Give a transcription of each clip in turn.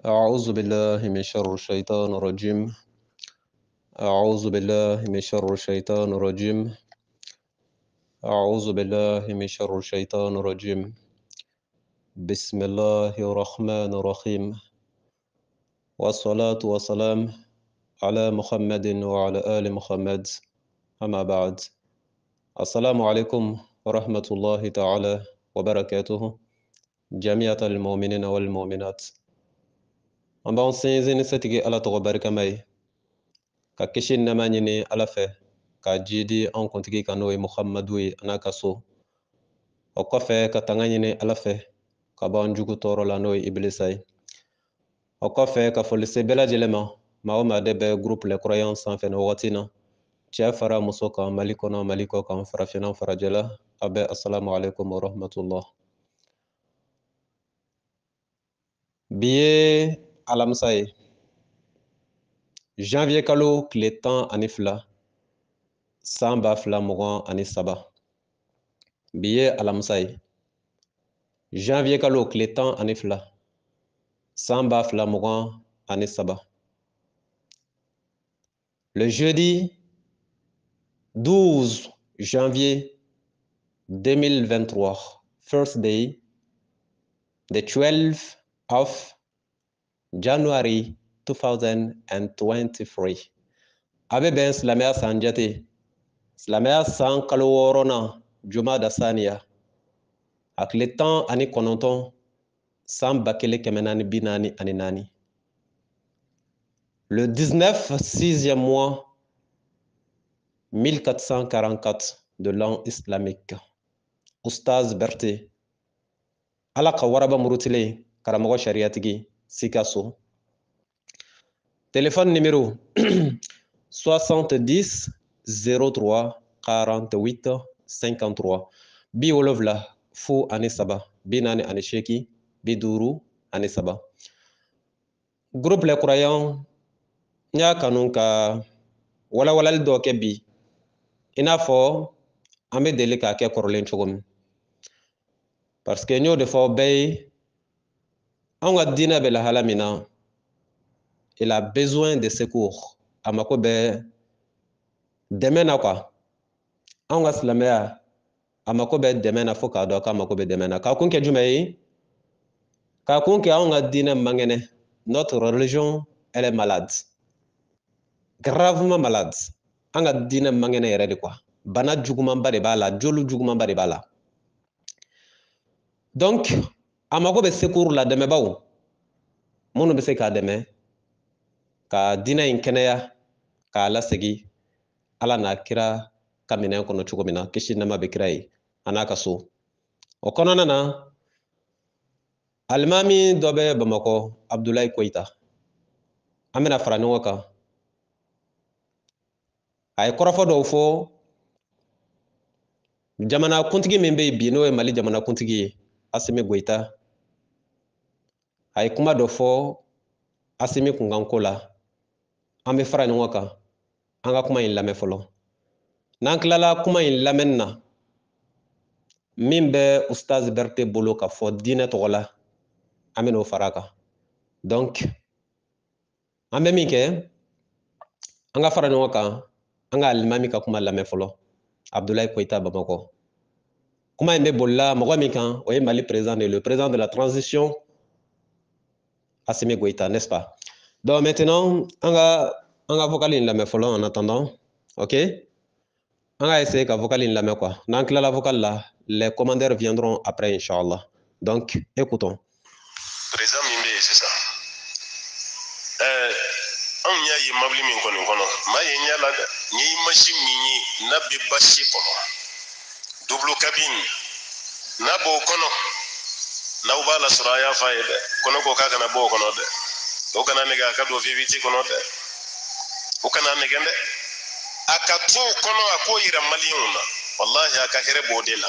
أعوذ بالله من شر الشيطان الرجيم. أعوذ بالله من شر الشيطان الرجيم. أعوذ بالله من شر الشيطان الرجيم. بسم الله الرحمن الرحيم. والصلاة والسلام على محمد وعلى آل محمد. أما بعد، السلام عليكم ورحمة الله تعالى وبركاته جميع المؤمنين والمؤمنات. an b'an sinsin setigi ala tɔgɔ barikama ye ka kisi nɛma ɲini ala fɛ ka jidi an kuntigi kan n'o ye muhamadu ye a n'a ka so. O kɔfɛ ka tanga ɲini ala fɛ ka b'an jugu tɔɔrɔ la n'o ye ibilisa ye. O kɔfɛ ka foli se bɛɛ lajɛlen ma maa o maa de bɛ groupe les croyants sanfɛ ni wagati na, cɛ fara muso kan, mali kɔnɔ mali kɔ kan, farafinna farajɛla, a bɛ assalamu alaikum wa rahmatullah. Bi ye alamisa ye, janvier kalo tile 12 san 2023. Bi ye alamisa ye, janvier kalo tile 12 san 2023. Le jeudi 12 janvier 2023, first day, the 12th of January 2023. Abe bɛn silamɛya san jate, silamɛya san kalo 6nan Jumada Saniya, a tile 19 san 1444. Le 19 6e mois 1444 de l'an islamique. Oustaz Berté, ala ka waraba murutile, karamɔgɔ sariatigi, Sikaso. Téléphone numéro 70 03 48 53. Bi wolofla fu ani saba, bi naani ani seegin, bi duuru ani saba. Groupe les croyants, n y'a kanu ka walawalali dɔ kɛ bi, i n'a fɔ an bɛ deli k'a kɛ kɔrɔlen cogo min. Parce que n y'o de fɔ bɛɛ ye, anw ka diinɛ bɛ lahala min na, il a besoin de secours, a mako bɛ dɛmɛ na quoi. Anw ka silamɛya, a mako bɛ dɛmɛ na fo k'a dɔn k'a mako bɛ dɛmɛ na. K'a kun kɛ jumɛn ye? K'a kun kɛ anw ka diinɛ man kɛnɛ. Notre religion, elle est malade. Gravement malade. An ka diinɛ man kɛnɛ yɛrɛ de quoi. Bana jugumanba de b'a la, joli jugumanba de b'a la. Donc, a mako bɛ secours la, dɛmɛbaw minnu bɛ se k'a dɛmɛ ka diinɛ in kɛnɛya, k'a lasegi ala n'a kira ka minɛn kɔnɔ cogo min na, kisi nɛma bɛ kira ye a n'a ka so. O kɔnɔna na, alimami dɔ bɛ Bamakɔ, Abdulayi Koyita, an bɛna fara ɲɔgɔn kan. A ye kɔrɔfɔ dɔw fɔ jamanakuntigi min bɛ yen bi n'o ye Mali jamanakuntigi ye, Asimi Goyita. A ye kuma dɔ fɔ Asimi kunkanko la. An bɛ fara ɲɔgɔn kan, an ka kuma in lamɛn fɔlɔ. N'an tilala kuma in lamɛnni na, min bɛ Ustaz Berté bolo ka fɔ diinɛ tɔgɔ la, an bɛn'o fara a kan. Donc, an bɛ min kɛ, an ka fara ɲɔgɔn kan, an ka alimami ka kuma lamɛn fɔlɔ, Abdulayi Koyita Bamakɔ. Kuma in bɛ bolila mɔgɔ min kan, o ye Mali président de, le président de la transition, Assimi Goïta, n'est-ce pas? Donc maintenant, an ka vocal in lamɛn fɔlɔ en attendant, ok? An ka essayer ka vocal in lamɛn quoi. N'an tilala vocal la, les commentaires viendront après, Inch'Allah. Donc, écoutons. Président min bɛ yen sisan, anw y'a ye mobili min kɔni kɔnɔ, maa ye ɲɛ la dɛ. N ye image min ye n'a bɛ basi kɔnɔ, double cabine, n'a b'o kɔnɔ, n'aw b'a lasɔrɔ a y'a f'a ye dɛ. Kɔnɔ ko k'a kana bɔ o kɔnɔ dɛ. O kana nɛgɛ a ka don VVT kɔnɔ dɛ. O kana nɛgɛ dɛ. A ka to o kɔnɔ a k'o yira maliyɛnw na. Wallahi a ka hɛrɛ b'o de la.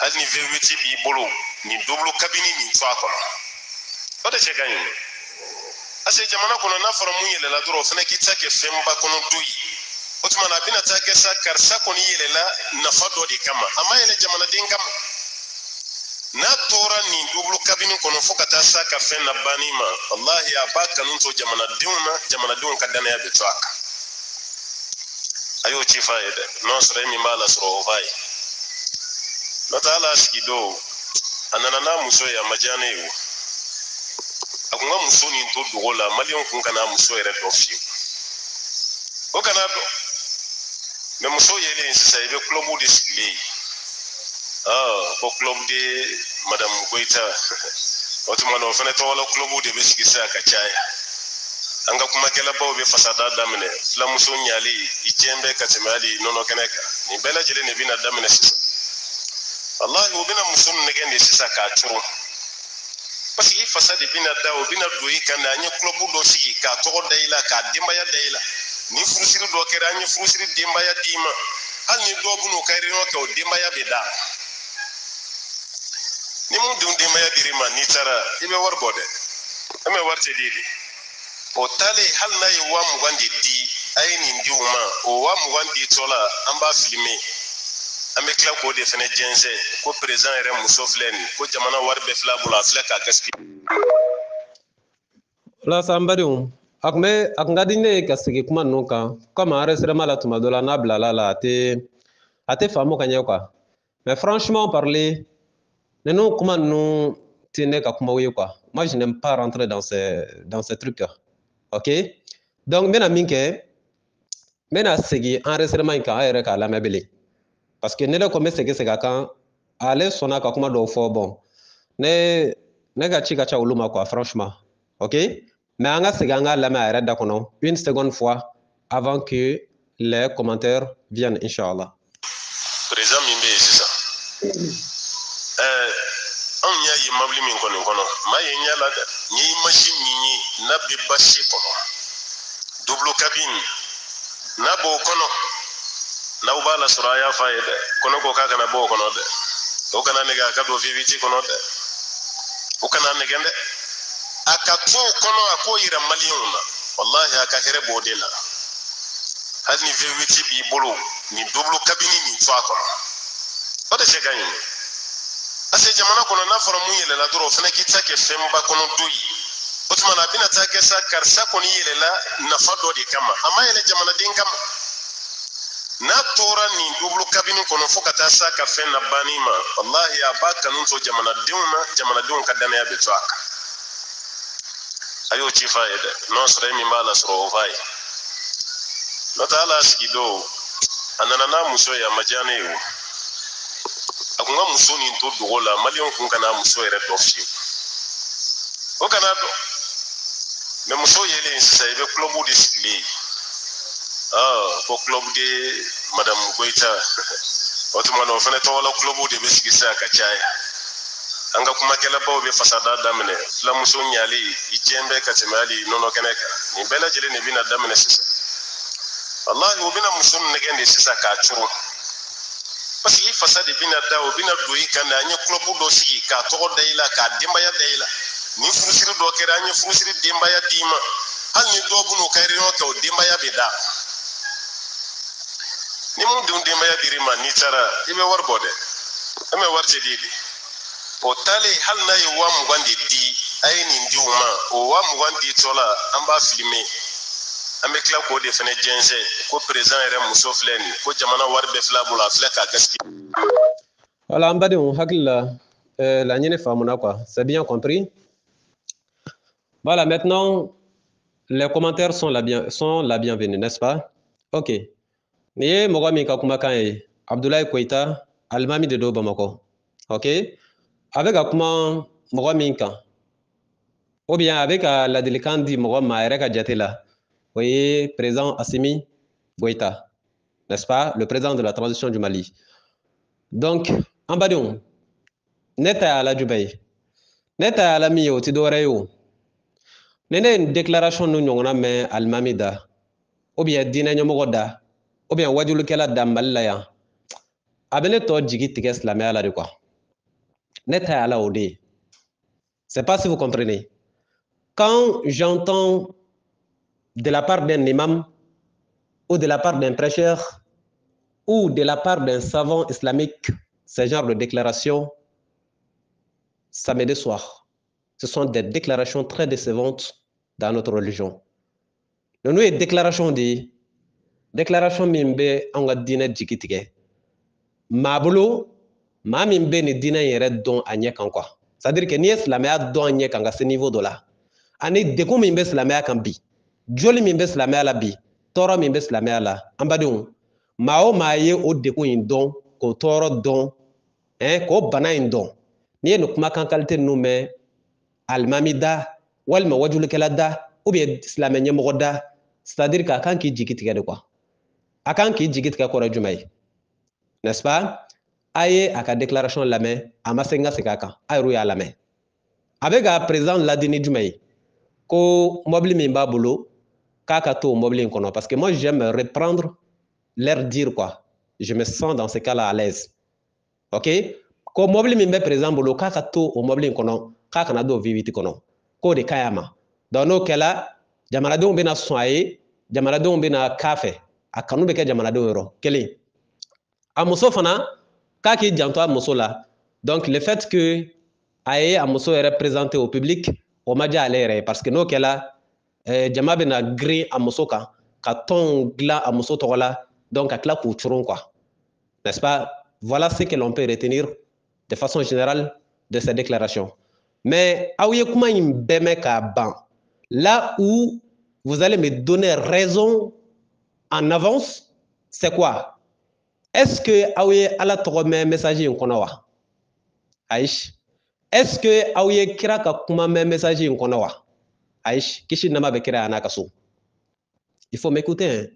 Hali ni VVT b'i bolo, ni double cabine nin to a kɔnɔ. O de cɛ ka ɲi. Parce que jamana kɔnɔ n'a fɔra mun yɛlɛla dɔrɔn o fana k'i ta kɛ fɛnba kɔnɔ du ye. O tuma na a bɛna taa kɛ sa karisa kɔni yɛlɛla nafa dɔ de kama. A ma yɛlɛ jamanaden kama. n'a tora nin double cabine kono fo ka taa sa ka fɛn na banni ma wallahi a b'a kanu to jamanadenw na jamanadenw ka danaya bɛ to a kan a y'o ci f'a ye dɛ n'o sɔrɔ e min b'a la sɔrɔ o b'a ye n'o tɛ hali a sigi don a nana n'a muso ye a ma diya ne ye o a kun ka muso nin to dogo la maliyɛnw kun kana muso yɛrɛ dɔn fiyewu o kana dɔn mɛ muso yelen sisan i bɛ kulobu de sigilen ye ko kulobu de madamu goyita o tuma na o fana tɔgɔla kulobu de bɛ sigi sisan ka caya an ka kumakɛlabaw bɛ fasada daminɛ filamuso ɲali i diɲɛ bɛɛ ka tɛmɛ hali nɔnɔ kɛnɛ kan nin bɛɛ lajɛlen de bɛna daminɛ sisan wallahi o bɛna muso nɛgɛn de sisan k'a curu parce que i fasa de bɛna da o bɛna don i kan de an ye kulobu dɔ sigi k'a tɔgɔ da i la k'a denbaya da i la ni furusiri dɔ kɛra an ye furusiri denbaya d'i ma hali ni dɔw bɛn'u ka réunion kɛ o denbaya bɛ da ni mun dun denbaya dir'i ma n'i taara i bɛ wari bɔ dɛ e mɛ wari tɛ di de o taalen hali n'a ye 20,000 de di a ye nin di u ma o 20,000 di tɔla an b'a filmer an bɛ tila k'o de fana jɛnsɛn ko président yɛrɛ muso filɛ nin ko jamana wari bɛɛ filɛ a bolo a filɛ k'a gaspiller. La sambadenw a kun ka di ne ye ka sigi kuma ninnu kan komi enregistrement la tuma dɔ la n'a bilala la a tɛ faamu ka ɲɛ quoi mais franchement parler ninnu kuma ninnu tɛ ne ka kumaw ye quoi moi je n'aime pas rentrer dans ces trucs là ok donc n bɛna min kɛ n bɛna segi enregistrement in kan a yɛrɛ k'a lamɛn bilen parce que ne de kɔni bɛ segin a kan ale sɔnna ka kuma dɔw fɔ bon ne ka ci ka ca olu ma quoi franchement ok mais an ka segin an k'a lamɛn a yɛrɛ da kɔnɔ une seconde fois avant que les commentaires viennent inchallah. Président min bɛ yen sisan anw y'a ye mobili min kɔni kɔnɔ maa ye ɲɛ la dɛ n ye machine min ye n'a bɛ basi kɔnɔ double cabine n'a b'o kɔnɔ n'aw b'a la sɔrɔ a y'a f'a ye dɛ ko ne ko k'a kana bɔ o kɔnɔ dɛ o kana nɛgɛ a ka don VVT kɔnɔ dɛ o kana nɛgɛ dɛ a ka to o kɔnɔ a k'o yira maliyɛnw na wallahi a ka hɛrɛ b'o de la hali ni VVT b'i bolo ni double cabine nin to a kɔnɔ o de cɛ ka ɲi parce que jamana kɔnɔ n'a fɔra mun yɛlɛla dɔrɔn o fana k'i ta kɛ fɛnba kɔnɔ don ye o tuma na a bɛna taa kɛ sa karisa kɔni yɛlɛla nafa dɔ de kama a ma yɛlɛ jamanaden kama n'a tora nin double cabine kɔnɔ fo ka taa sa ka fɛn na banni ma wallahi a b'a kanu to jamanadenw na jamanadenw ka danaya bɛ to a kan a y'o ci f'a ye dɛ n'o sɔrɔ e min b'a la sɔrɔ o b'a ye n'o tɛ hali a sigi don a nana n'a muso ye a ma diya ne ye o a kun ka muso nin to dogo la maliyɛnw kun kana muso yɛrɛ dɔn fiyewu o kana dɔn mɛ muso yelen sisan i bɛ kulobu de sigilen ye ko kulobu de madamu goyita o tuma na o fana tɔgɔla kulobu de bɛ sigi sisan ka caya an ka kumakɛlabaw bɛ fasada daminɛ filamuso ɲali i diɲɛ bɛɛ ka tɛmɛ hali nɔnɔ kɛnɛ kan nin bɛɛ lajɛlen de bɛna daminɛ sisan wallahi o bɛna muso nɛgɛn de sisan k'a curu parce que i fasa de bɛna da o bɛna don i kan de an ye kulobu dɔ sigi k'a tɔgɔ da i la k'a denbaya da i la ni furusiri dɔ kɛra an ye furusiri denbaya d'i ma hali ni dɔw bɛn'u ka réunion kɛ o denbaya bɛ da ni mun dun denbaya dir'i ma n'i taara i bɛ wari bɔ dɛ e mɛ wari tɛ di de o taalen hali n'a ye 20,000 de di a ye nin di u ma o 20,000 di tɔla an b'a filmer an bɛ tila k'o de fana jɛnsɛn ko président yɛrɛ muso filɛ nin ko jamana wari bɛɛ filɛ a bolo a filɛ k'a gaspiller. Voilà an badenw hakili la laɲini faamuna quoi c'est bien compris. Voilà maintenant les commentaires sont la bienvenue n'est-ce pas ok ni ye mɔgɔ min ka kumakan ye Abdoulaye Koyita alimami de don Bamakɔ ok a bɛ ka kuma mɔgɔ min kan ou bien a bɛ ka ladilikan di mɔgɔ ma a yɛrɛ ka jate la o ye président Assimi Goïta n'est-ce pas le président de la transition du Mali donc an badenw ne ta ye ala juba ye ne ta ye ala min ye o tɛ dɔwɛrɛ ye o ni ne ye nin déclaration nu ɲɔgɔnna mɛn alimami da ou bien diinɛ ɲɛmɔgɔ da ou bien wajulikɛla da Mali la yan a bɛ ne tɔ jigi tigɛ silamɛya la de quoi ne ta ye ala o de ye c'est pas si vous comprenez quand j'entends de la part d'un imam ou de la part d'un prêcheur ou de la part d'un savant islamique ce genre de déclaration samedi soir. Ce sont des déclarations très décevantes dans notre religion. Nous avons déclaration de déclaration mimbe anga dina jikitige. Mabulu ma mimbe ni dina yere don anye kan quoi. C'est-à-dire que ni islamia don anye kan ce niveau de là. Ani deku mimbe islamia kan bi. Joli mimbe islamia la bi. Toro mimbe islamia la. Ambadun mao maye o deku in don ko toro don ko bana in don. Ni no kuma kan qualité nous mais almamida walma wajulu kala da ou bien islamia nyemo da. C'est-à-dire qu'à quand qui jigit de quoi? À quand qui jigit ka kora jumay? N'est-ce pas? Aye aka déclaration la main, amasenga sekaka, ayru ya la main. Avec un président Ladini jumay, ko mobile mimba bolo, kaka to mobile kono, parce que moi j'aime reprendre leur dire quoi. Je me sens dans ce cas-là à l'aise. Ok? Ko mobile mimba président bolo, kaka to au mobile kono, kaka na do viviti kono. Ko de kayama. Dans nos cas-là, jamanadenw bena soye jamanadenw bena kafe a kanu bɛ kɛ jamanadenw yɔrɔ kelen a muso fana k'a k'i janto a muso la donc le fait que a ye a muso yɛrɛ présenter au public o ma diya ale yɛrɛ ye parce que n'o kɛla jama bena girin a muso kan ka tɔnw dilan a muso tɔgɔ la donc ka tila k'u curun quoi n'est-ce pas? Voilà ce que l'on peut retenir de façon générale de ces déclarations. Mais aw ye kuma in bɛɛ mɛn k'a ban. Là où vous allez me donner raison en avance, c'est quoi? Est-ce que aw ye Ala tɔgɔ mɛn message in kɔnɔ wa? Ayi. Est-ce que aw ye kira ka kuma mɛn message in kɔnɔ wa? Ayi. Kisi nama bɛ kira n'a ka so. Il faut m'écouter. Hein?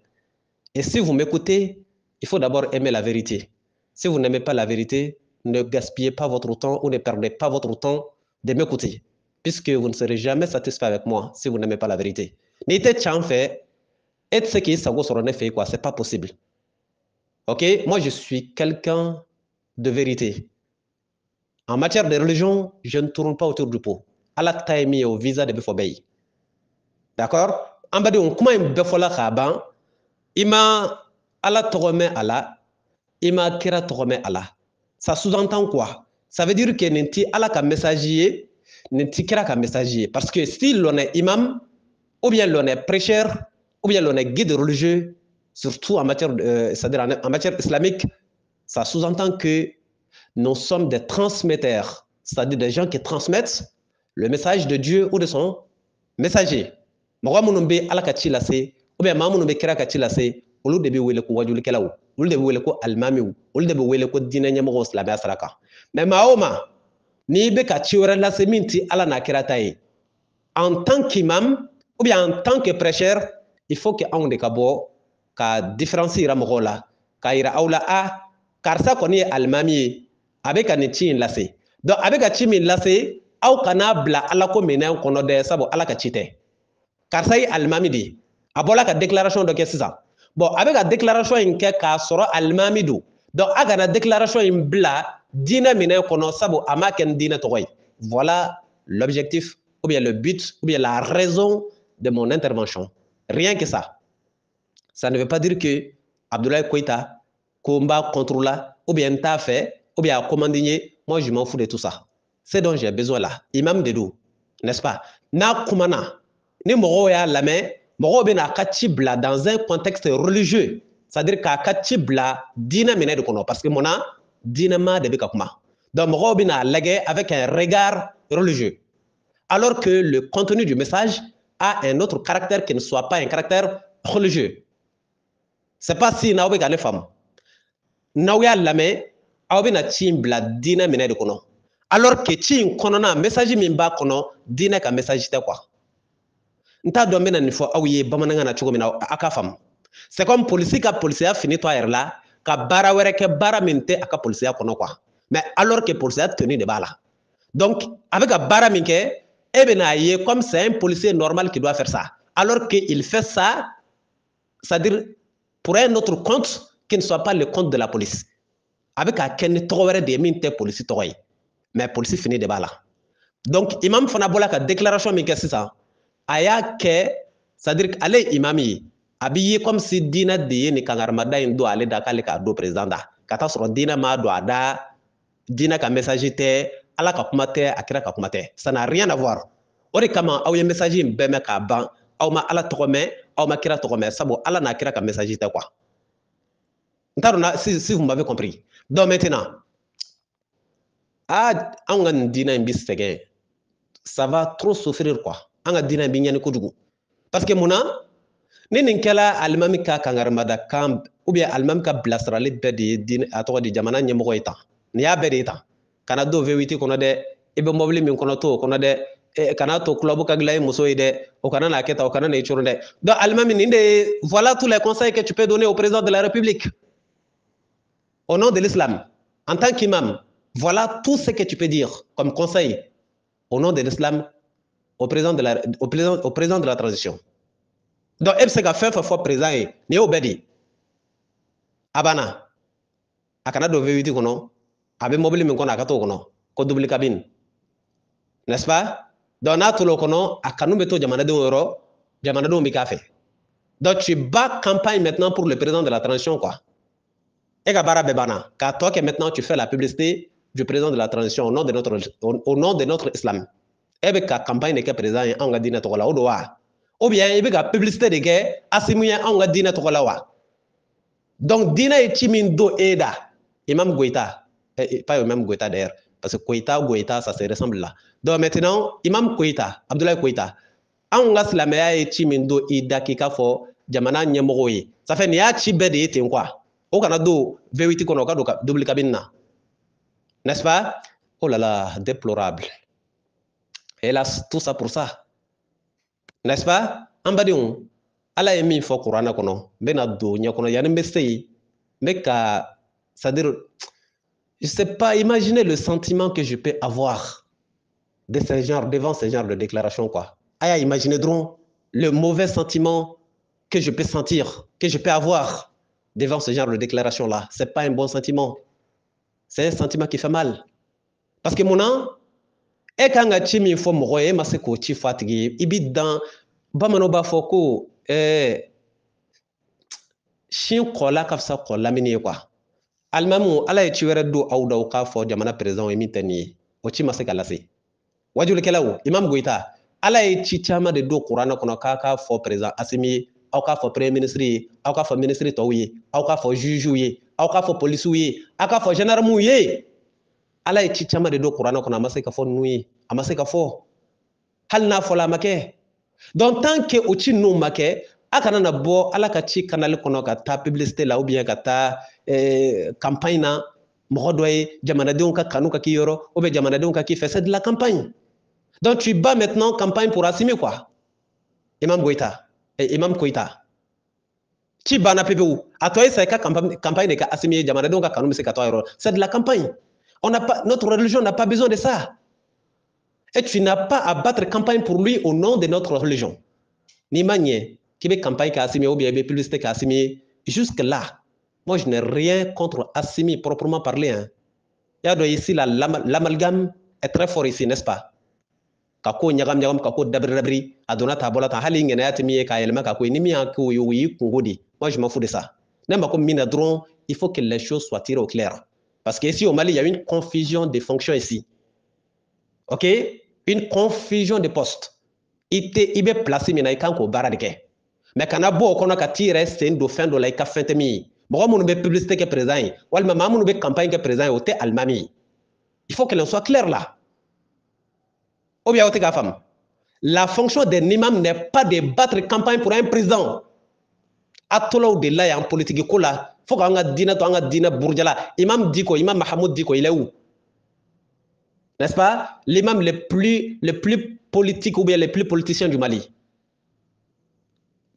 Et si vous m'écoutez, il faut d'abord aimer la vérité. Si vous n'aimez pas la vérité, ne gaspillez pas votre temps ou ne perdez pas votre temps de m'écouter, puisque vous ne serez jamais satisfait avec moi si vous n'aimez pas la vérité. N'était pas fait, et ce qui est fait quoi, c'est pas possible. Ok, moi je suis quelqu'un de vérité. En matière de religion, je ne tourne pas autour du pot. Allah t'a mis au visa de Befobey. D'accord? En bas de on comment il befola kaban, ima Allah togome Allah, ima kira togome Allah. Ça sous-entend quoi? Ça veut dire que n'enti Allah ka messager, n'enti kira ka messager. Parce que si l'on est imam, ou bien l'on est prêcheur, ou bien l'on est guide religieux, surtout en matière, c'est-à-dire en matière islamique, ça sous-entend que nous sommes des transmetteurs, c'est-à-dire des gens qui transmettent le message de Dieu ou de son messager. Mɔgɔ minnu bɛ Ala ka ci lase, ou bien maa minnu bɛ kira ka ci lase, olu de bɛ wele ko wajulikɛlaw, olu de bɛ wele ko alimamiw, olu de bɛ wele ko diinɛ ɲɛmɔgɔw silamɛya sira kan. Mais maa o maa, n'i bɛ ka ci wɛrɛ lase min ti Ala n'a kira ta ye, en tant qu'imam ou bien en tant que prêcheur, il faut que anw de ka bɔ ka différence yira mɔgɔw la, ka yira aw la karisa kɔni ye alimami ye, a bɛ ka nin ci in lase. Donc a bɛ ka ci min lase, aw kana bila Ala ko minɛn kɔnɔ dɛ, sabu Ala ka ci tɛ. Karisa ye alimami de ye, a bɔla ka déclaration dɔ kɛ sisan. Bon a bɛ ka déclaration in kɛ k'a sɔrɔ alimami don. Donc a kana déclaration in bila diinɛ minɛn kɔnɔ, sabu a ma kɛ ni diinɛ tɔgɔ ye. Voilà l'objectif, ou bien le but, ou bien la raison de mon intervention. Rien que ça. Ça ne veut pas dire que Abdoulaye Koïta, combat contre là, ou bien t'a fait, ou bien a commandé. Moi, je m'en fous de tout ça. C'est dont j'ai besoin là. Imam Dedou, n'est-ce pas? Na kumana, ni mɔgɔw y'a lamɛn, mɔgɔw bɛna ka ci bila dans un contexte religieux. C'est-à-dire k'a ka ci bila diinɛ minɛ de kɔnɔ. Parce que mun na diinɛma de bɛ ka kuma. Donc mɔgɔw bɛna lajɛ avec un regard religieux. Alors que le contenu du message a un autre caractère qui ne soit pas un caractère religieux. C'est pas si n'aw bɛ ka ne faamu. N'aw y'a lamɛn, aw bɛna ci in bila diinɛ minɛ de kɔnɔ. Alors que ci in kɔnɔna message min b'a kɔnɔ diinɛ ka message tɛ quoi. N t'a dɔn n bɛna nin fɔ aw ye bamanankan na cogo min na a ka faamu. C'est comme polisi ka polisiya fini to a yɛrɛ la ka baara wɛrɛ kɛ baara min tɛ a ka polisiya kɔnɔ quoi. Mais alors que polisiya tenue de b'a la. Donc a bɛ ka baara min kɛ, e bɛna ye comme c'est un policier normal qui doit faire ça. Alors qu'il fait ça, c'est-à-dire pour un autre compte qui ne soit pas le compte de la police. A bɛ ka kɛ ni tɔgɔ wɛrɛ de ye min tɛ polisi tɔgɔ ye. Mais polisi fini de b'a la. Donc imam fana bɔla ka déclaration min kɛ sisan, a y'a kɛ, c'est-à-dire ale ye imam ye, a bɛ ye comme si diinɛ de ye nin kangarimada in don ale da k'ale k'a don président da, ka taa sɔrɔ diinɛ m'a don a da, diinɛ ka message tɛ, ala ka kuma tɛ a kira ka kuma tɛ ça n'a rien à voir o de kama aw ye message in bɛɛ mɛn k'a ban aw ma ala tɔgɔ mɛn aw ma kira tɔgɔ mɛn sabu ala n'a kira ka message tɛ quoi n t'a dɔn si vous m'avez compris donc maintenant anw ka nin diinɛ in bi sɛgɛn ça va trop souffrir quoi an ka diinɛ in bi ɲɛni kojugu parce que mun na ni nin kɛla alimami ka kangarimada kan ou bien alimami ka bilasirali bɛɛ de ye diinɛ a tɔgɔ di jamana ɲɛmɔgɔ ye tan nin y'a bɛɛ de ye tan kana don V8 kɔnɔ dɛ i bɛ mobili min kɔnɔ to o kɔnɔ dɛ kana to club ka dilan i muso ye dɛ o kana n'a kɛ tan o kana n'i curu dɛ donc alimami nin de ye voilà tous les conseils que tu peux donner au président de la République au nom de l'islam en tant qu'imam voilà tout ce que tu peux dire comme conseil au nom de l'islam au président de la transition donc e bɛ se ka fɛn fɛn fɔ président ye nin y'o bɛɛ de ye a banna a kana don V8 kɔnɔ a bɛ mobili min kɔnɔ a ka t'o kɔnɔ ko double cabine n'est-ce pas donc n'a tola o kɔnɔ a kanu bɛ to jamanadenw yɔrɔ jamanadenw bɛ k'a fɛ donc tu bats campagne maintenant pour le président de la transition quoi e ka baara bɛɛ banna k'a tɔ kɛ maintenant tu fais la publicité du président de la transition au nom de notre islam e bɛ ka campagne de kɛ président ye anw ka diinɛ tɔgɔ la o don wa ou bien i bɛ ka publicité de kɛ Asimu ye anw ka diinɛ tɔgɔ la wa donc diinɛ ye ci min don e da Imam Goïta pas Imam Goïta d'ailleurs parce que Goïta ça se ressemble là donc maintenant Imam Goïta Abdoulaye Goïta anw ka silamɛya ye ci min don i da k'i ka fɔ jamana ɲɛmɔgɔw ye ça fait nin y'a ci bɛɛ de ye ten quoi o kana don V8 kɔnɔ o ka don double cabine na n'est-ce pas oh là là déplorable hélas tout ça pour ça n'est-ce pas an badenw ala ye min fɔ kuranɛ kɔnɔ n bɛna don ɲɛ kɔnɔ yanni n bɛ se yen n bɛ ka c'est-à-dire je sais pas imaginez le sentiment que je peux avoir de ce genre devant ce genre de déclaration quoi aya imaginez dɔrɔn le mauvais sentiment que je peux sentir que je peux avoir devant ce genre de déclaration là c'est pas un bon sentiment c'est un sentiment qui fait mal parce que mun na e kan ka ci min fɔ mɔgɔ ye e ma se k'o ci fɔ a tigi ye i bi dan bamananw b'a fɔ ko sin kɔla ka fisa kɔ lamini ye quoi alimamu ala ye ci wɛrɛ don aw da o k'a fɔ jamana président ye min tɛ nin ye o ci ma se ka lase wajulikɛlaw Imam Goïta ala ye ci caman de don kuranɛ kɔnɔ k'a k'a fɔ président Asimi ye aw k'a fɔ premier ministre ye aw k'a fɔ ministre tɔw ye aw k'a fɔ juge ye aw k'a fɔ policiers ye aw k'a fɔ gendarmes ye ala ye ci caman de don kuranɛ kɔnɔ a ma se ka fɔ ninnu ye a ma se ka fɔ hali n'a fɔla a ma kɛ donc tant que o ci ninnu ma kɛ a kana na bɔ ala ka ci canal kɔnɔ ka taa publicité la ou bien ka taa campagne na mɔgɔ dɔ ye jamanadenw ka kanu ka k'i yɔrɔ ou bien jamanadenw ka k'i fɛ c'est de la campagne donc tu bats maintenant campagne pour Assimi quoi Imam Goïta Imam Goïta ci banna pepewu a tɔ ye sa i ka campagne de ka Assimi ye jamanadenw ka kanu bɛ se ka to a yɔrɔ c'est de la campagne notre religion n'a pas besoin de ça et tu n'as pas à battre campagne pour lui au nom de notre religion n'i ma ɲɛ k'i bɛ campagne kɛ Assimi ou bien i bɛ publicité kɛ Assimi ye jusque là moi je n'ai rien contre Assimi proprement parlé hein y'a dɔn ici l'amalgame est très fort ici n'est-ce pas ka ko ɲagam ka ko dabiri a donna ta bɔla tan hali ŋɛnɛya tɛ min ye k'a yɛlɛma ka ko ye ni min y'a k'o ye o y'i kungo de moi je m'en fous de ça ne ma ko min na dɔrɔn il faut que les choses soient tirées au clair parce que ici au Mali il y a une confusion de fonctions ici ok une confusion de postes i bɛ place min na i kan k'o baara de kɛ mais kana bɔ o kɔnɔ ka t'i yɛrɛ sen don fɛn dɔ la i ka fɛn tɛ min ye mɔgɔ minnu bɛ publicité kɛ président ye walima maa minnu bɛ campagne kɛ président ye o tɛ alimami ye il faut qu'elle soit claire là ou bien o tɛ k'a faamu la fonction d'un imam n'est pas de battre campagne pour un président a tolaw de la yan politique ko la fo k'an ka diinɛ to an ka diinɛ burujala imam Diko imam Mahamoud Diko il est où n'est-ce pas l'imam le plus politique ou bien le plus politicien du Mali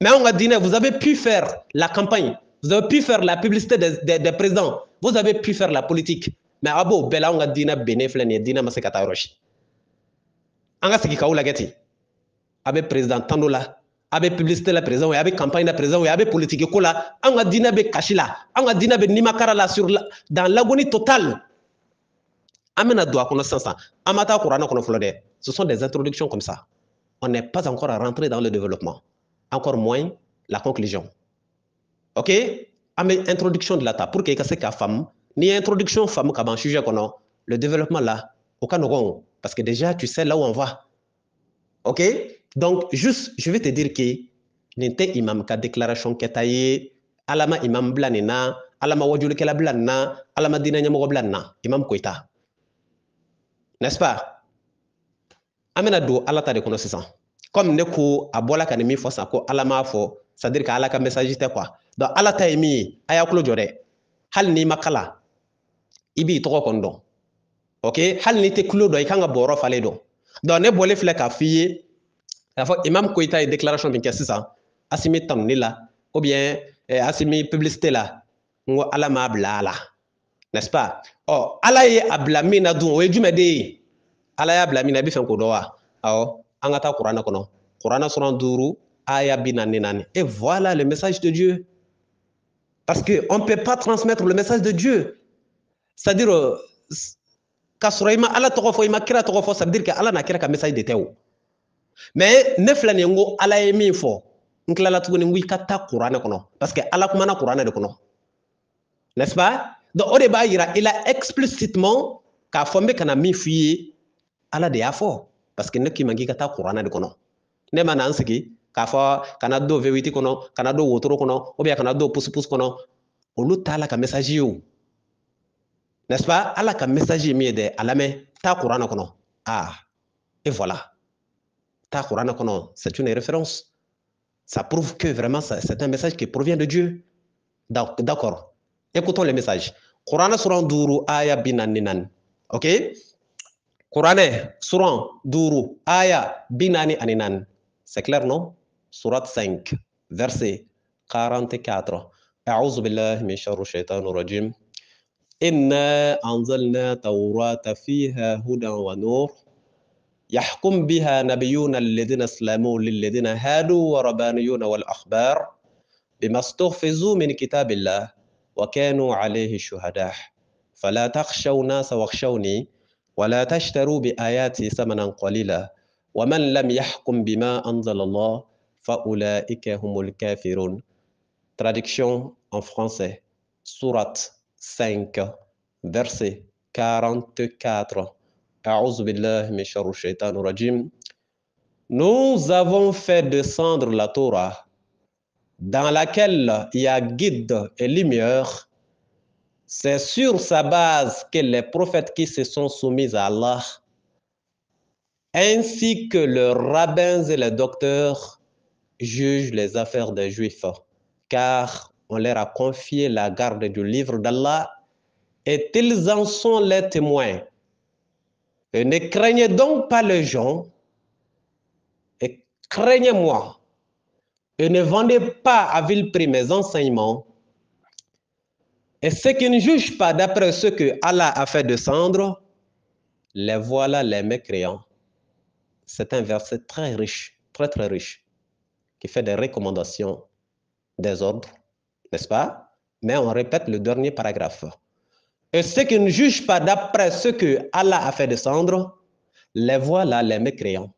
mais on a dit vous avez pu faire la campagne vous avez pu faire la publicité des présidents vous avez pu faire la politique mais abo bela on a dit bene filɛ nin ye diinɛ ma se ka taa yɔrɔ si an ka sigi k'aw lajɛ ten a bɛ président tan dɔ la a bɛ publicité la président ye a bɛ campagne la président ye a bɛ politique ko la an ka diinɛ bɛ kasi la an ka diinɛ bɛ nimakara la dans l'agonie totale an bɛna don a kɔnɔ sisan an ma taa kuranɛ kɔnɔ fɔlɔ dɛ ce sont des introductions comme ça on n'est pas encore rentré dans le développement encore moins la conclusion ok an bɛ introduction de la ta pour que i ka se k'a faamu n'i ye introduction faamu ka ban sujet kɔnɔ le développement là Aucun nogon. Parce que déjà, tu sais là où on va. OK? Donc, juste, je vais te dire que n'inte imam ka déclaration ketaye, alama imam blanina, alama wajulu kela blanna, alama dina nyamogo blanna, imam Koita. N'est-ce pas? Amena do ala ta de kono sisan. Comme ne ko abola ka ni mi fo sa ko ala ma fo, c'est-à-dire que ala ka message te quoi. Donc ala ta mi aya kulo jode. Hal ni makala. Ibi to ko ndo. OK? Hal ni te kulo do ikanga boro fale do. Donc ne bolé fle ka fiye. La fois imam Koita déclaration bin ke sisan. Asimi tam ni la ou bien asimi publicité la. Ngo ala ma blala. N'est-ce pas? Oh, ala ye ablamina dun o ejumede. Ala ya blamina bi fen ko do wa. Awo, an ka taa Kurana kɔnɔ. Kurana suran 5 aya 44. Et voilà le message de Dieu. Parce qu'on ne peut pas transmettre le message de Dieu. C'est-à-dire, ka sɔrɔ i ma ala tɔgɔ fɔ, i ma kira tɔgɔ fɔ, ça veut dire que ala n'a kira ka message de tɛ o. Mais ne filɛ nin ye n ko ala ye min fɔ, n tilala tuguni n ko i ka taa Kurana kɔnɔ. Parce que ala kumana Kurana de kɔnɔ. N'est-ce pas? Donc o de b'a yira i la explicitement k'a fɔ n bɛ ka na min f'i ye, ala de y'a fɔ. Parce que ne k'i ma k'i ka taa Kurana de kɔnɔ. Ne ma na n sigi k'a fɔ kana don V8 kɔnɔ, kana don wotoro kɔnɔ, ou bien kana don pusi-pusi kɔnɔ. Olu t'a la ka message ye o. N'est-ce pas? Ala ka message ye min ye dɛ, a lamɛn, taa Kurana kɔnɔ. Ah, et voilà. Taa Kurana kɔnɔ, c'est une référence. Ça prouve que vraiment c'est un message qui provient de Dieu. D'accord. Écoutons le message. Kurana suran 5 aya 44. OK? Kurana suran 5 aya 44. C'est clair, non? Surat 5, verset 44. أعوذ بالله من شر الشيطان الرجيم. إنا أنزلنا توراة فيها هدى ونور يحكم بها نبيون الذين أسلموا للذين هادوا وربانيون والأحبار بما استحفظوا من كتاب الله وكانوا عليه شهداء فلا تخشوا الناس واخشوني ولا تشتروا بآياتي ثمنا قليلا ومن لم يحكم بما أنزل الله فأولئك هم الكافرون. Traduction en français. Sourate 5, verset 44. أعوذ بالله من شر الشيطان الرجيم. Nous avons fait descendre la Torah dans laquelle il y a guide et lumière. C'est sur sa base que les prophètes qui se sont soumis à Allah, ainsi que leurs rabbins et les docteurs, jugent les affaires des Juifs, car on leur a confié la garde du livre d'Allah et ils en sont les témoins. Et ne craignez donc pas les gens, et craignez-moi. Et ne vendez pas à vil prix mes enseignements. Et ceux qui ne jugent pas d'après ce que Allah a fait descendre, les voilà les mécréants. C'est un verset très riche, très très riche, qui fait des recommandations, des ordres, n'est-ce pas? Mais on répète le dernier paragraphe. Et ceux qui ne jugent pas d'après ce que Allah a fait descendre, les voilà les mécréants.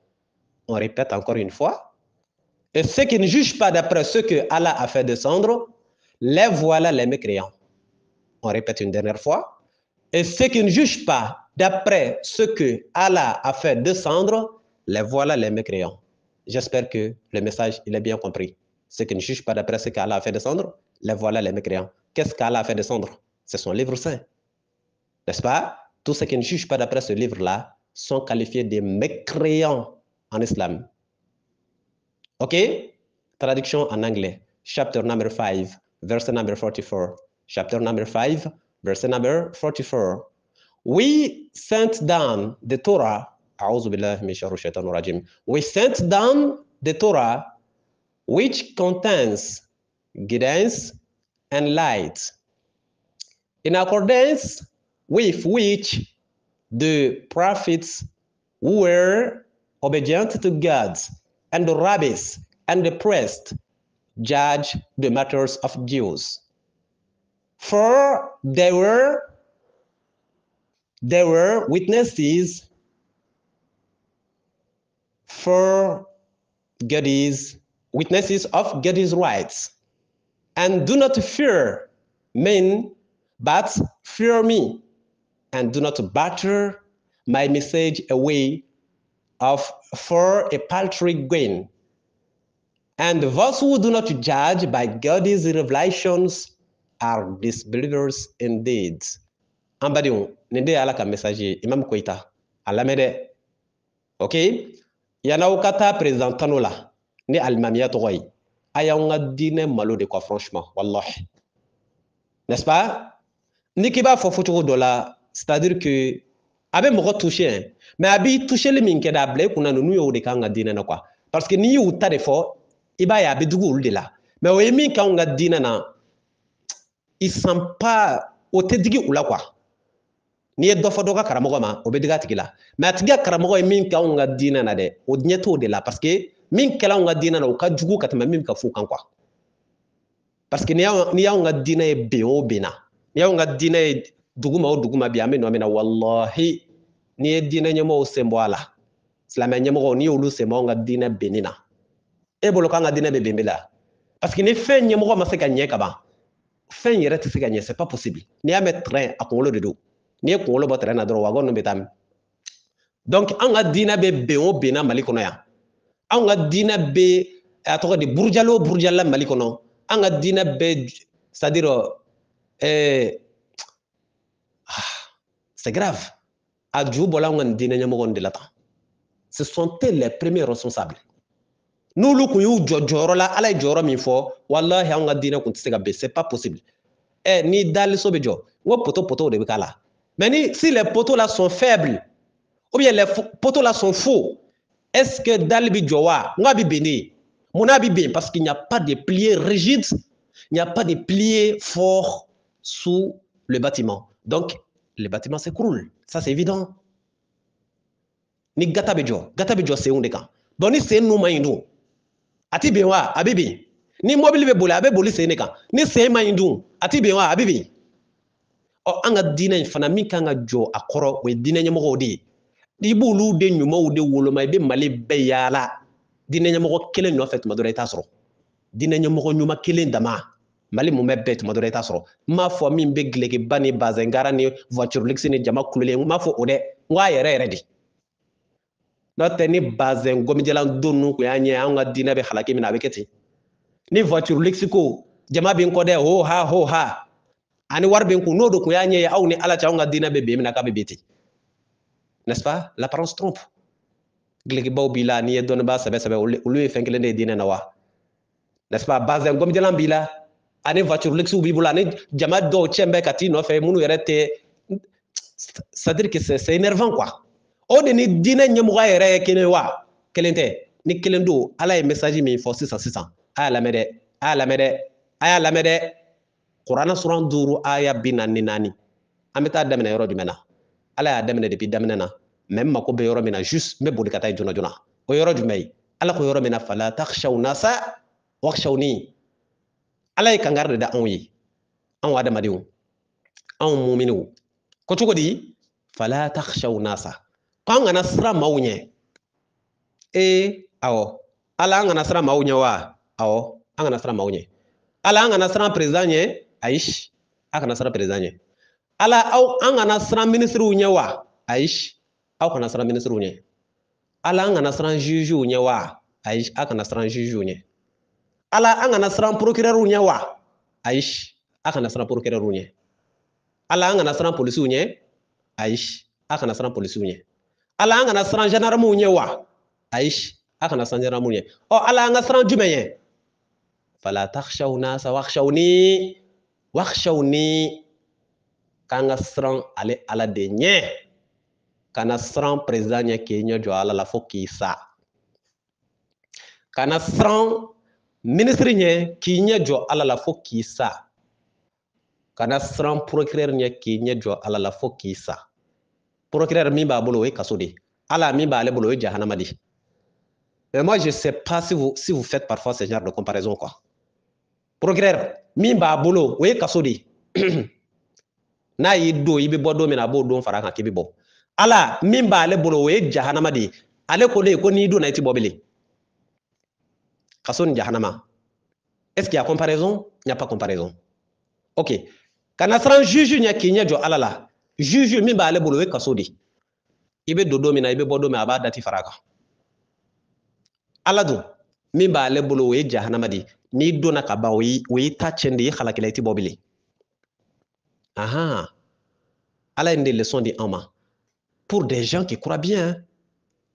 On répète encore une fois. Et ceux qui ne jugent pas d'après ce que Allah a fait descendre, les voilà les mécréants. On répète une dernière fois. Et ceux qui ne jugent pas d'après ce que Allah a fait descendre, les voilà les mécréants. J'espère que le message, il est bien compris. Ceux qui ne jugent pas d'après ce qu'Allah a fait descendre, les voilà les mécréants. Qu'est-ce qu'Allah a fait descendre? C'est son livre saint. N'est-ce pas? Tous ceux qui ne jugent pas d'après ce livre-là sont qualifiés de mécréants en islam. OK? Traduction en anglais. Chapter number 5, verse number 44. Chapter number 5, verse number 44. We sent down the Torah. We sent down the Torah, which contains guidance and light, in accordance with which the prophets were obedient to God, and the rabbis and the priests judge the matters of Jews. For they were witnesses for witnesses of God's rights. And do not fear men, but fear me. And do not batter my message a way for a paltry gain. And those who do not judge by God's revelations are disbelievers indeed. Ambadion, nende ala ka message Imam Koita. Alamede. OK? Yana ukata président Tanola. Ni almamia toy. Aya nga dine malo de quoi franchement. Wallahi. N'est-ce pas? Ni kiba fo foto dola, c'est-à-dire que abe moko touché hein. Mais abi touché le minke da ble kuna no yo de kanga dine na quoi. Parce que ni yu ta de fo iba ya be dugu de la. Mais o yemi kanga dine na il sent pas o te digi ula quoi. Ni e dofo doga karamogo ma o be diga tigila. Mais atiga karamogo min kanga dine na de o nyeto de la parce que min kala nga dine na o ka jugu katama min ka fu kan quoi. Parce que ni ya nga dine e be o bena. Ni ya nga dine e duguma o duguma bi ameno amena wallahi ni e dine nyemo o sembo ala. Islamé nyemo ni olu sembo nga dine benina. E bolo ka nga dine be bembela. Parce que ni fe nyemo ma se ka nye kaba. Fe yere te se ka nye, c'est pas possible. Ni ya met train a kongolo de do. Ni e kongolo bo train na dro wagon no betam. Donc anga dine be be o bena mali kono ya. Anga dine be atoko de burjala mali kono. Anga dine be c'est-à-dire c'est grave. Ce sont eux les premiers responsables. Nous, nous, c'est pas possible. Ni dal sobejo, poto de bikala. Mais si les poteaux là sont faibles, ou bien les poteaux là sont faux, est-ce que dal bijowa, nga bi béni, mona bi bien parce qu'il n'y a pas de pliés rigides, il n'y a pas de pliés forts sous le bâtiment. Donc, le bâtiment s'écroule. Ça, c'est évident. Ni gata bejo c'est un des cas. Donc, ni c'est nous maïndou. Ati bewa, abibi. Ni mobile be bola, abe boli c'est un cas. Ni c'est maïndou. Ati bewa, abibi. O anga dina fana mi kanga jo akoro we dina nyamo di. Di bulu de nyumo de wolo may be mali be yala. Dina nyamo kelen no fait madore tasro. Dina nyamo nyuma kelen dama. Mali mu mebbe to madore tasro. Ma fo min be gleke bani bazengara ni voiture lexi ni jama kulele ma fo ode wa yere redi. Note ni bazen gomijelan donu ko yanye anga dina be halaki mina be keti. Ni voiture lexi ko jama bin ko de ho ha. Ani warben ko nodo ko yanye aw ni ala anga dina be be mina ka be beti. N'est-ce pas? L'apparence trompe. Gleke baw bila ni don ba sabe ulu fenkele ne dina na wa. N'est-ce pas? Bazen gomijelan bila ani voiture lexi bi bula ni jama do chembe kati no fe munu yerete. C'est-à-dire que c'est énervant quoi. O de ni dina nyemuga yere kene wa kelente ni kelendo ala e message mi fo 600 aya lamede Qur'an suran duru aya binani nani ameta damena yoro dumena ala ya damena depuis damena na même mako be yoro mina juste me boli kata jona o yoro dumay ala ko yoro mina fala takhshaw nasa wakhshawni ala e kangarde da anwi an wada madiwu an mu'minu ko tugodi fala takhshaw nasa quand on a sra maunye awo ala ngana sra maunye wa awo ngana sra maunye ala ngana sra président nye aish akana sra président nye ala aw ngana sra ministre unye wa aish aw kana sra ministre unye ala ngana sra juge unye wa aish akana sra juge unye ala ngana sra procureur unye wa aish akana sra procureur unye ala ngana sra police unye aish akana sra police unye ala anga na sran gendarme unye wa aish aka na sran gendarme unye o ala anga sran jumenye fala takhshaw nasa wakhshawni kanga sran ale ala de nye kana sran président nye Kenya jo ala la foki sa kana sran ministre nye Kenya jo ala la foki sa kana sran procureur nye Kenya jo ala la foki sa procureur mi ba bolo e kasodi ala mi ba le bolo e jahannama di. Mais moi je sais pas si vous faites parfois ce genre de comparaison quoi. Procureur mi ba bolo e kasodi na yi do ibe bodo mi na bodo fara kan kibi bo ala mi ba le bolo e jahannama di ale ko le ko ni do na ti bobele kason jahannama. Est-ce qu'il y a comparaison? Il n'y a pas comparaison. OK. Kana sran juge nya kinya jo ala la juge mi ba le bolo e kasodi i bɛ don don min na i bɛ bɔ don min a b'a dati fara kan ala dun min b'ale bolo o ye jahanama de n'i donna ka ban o y'i ta tiɲɛ de ye halakila i tɛ bɔ bilen ala ye des leçons di an ma pour des gens qui croient bien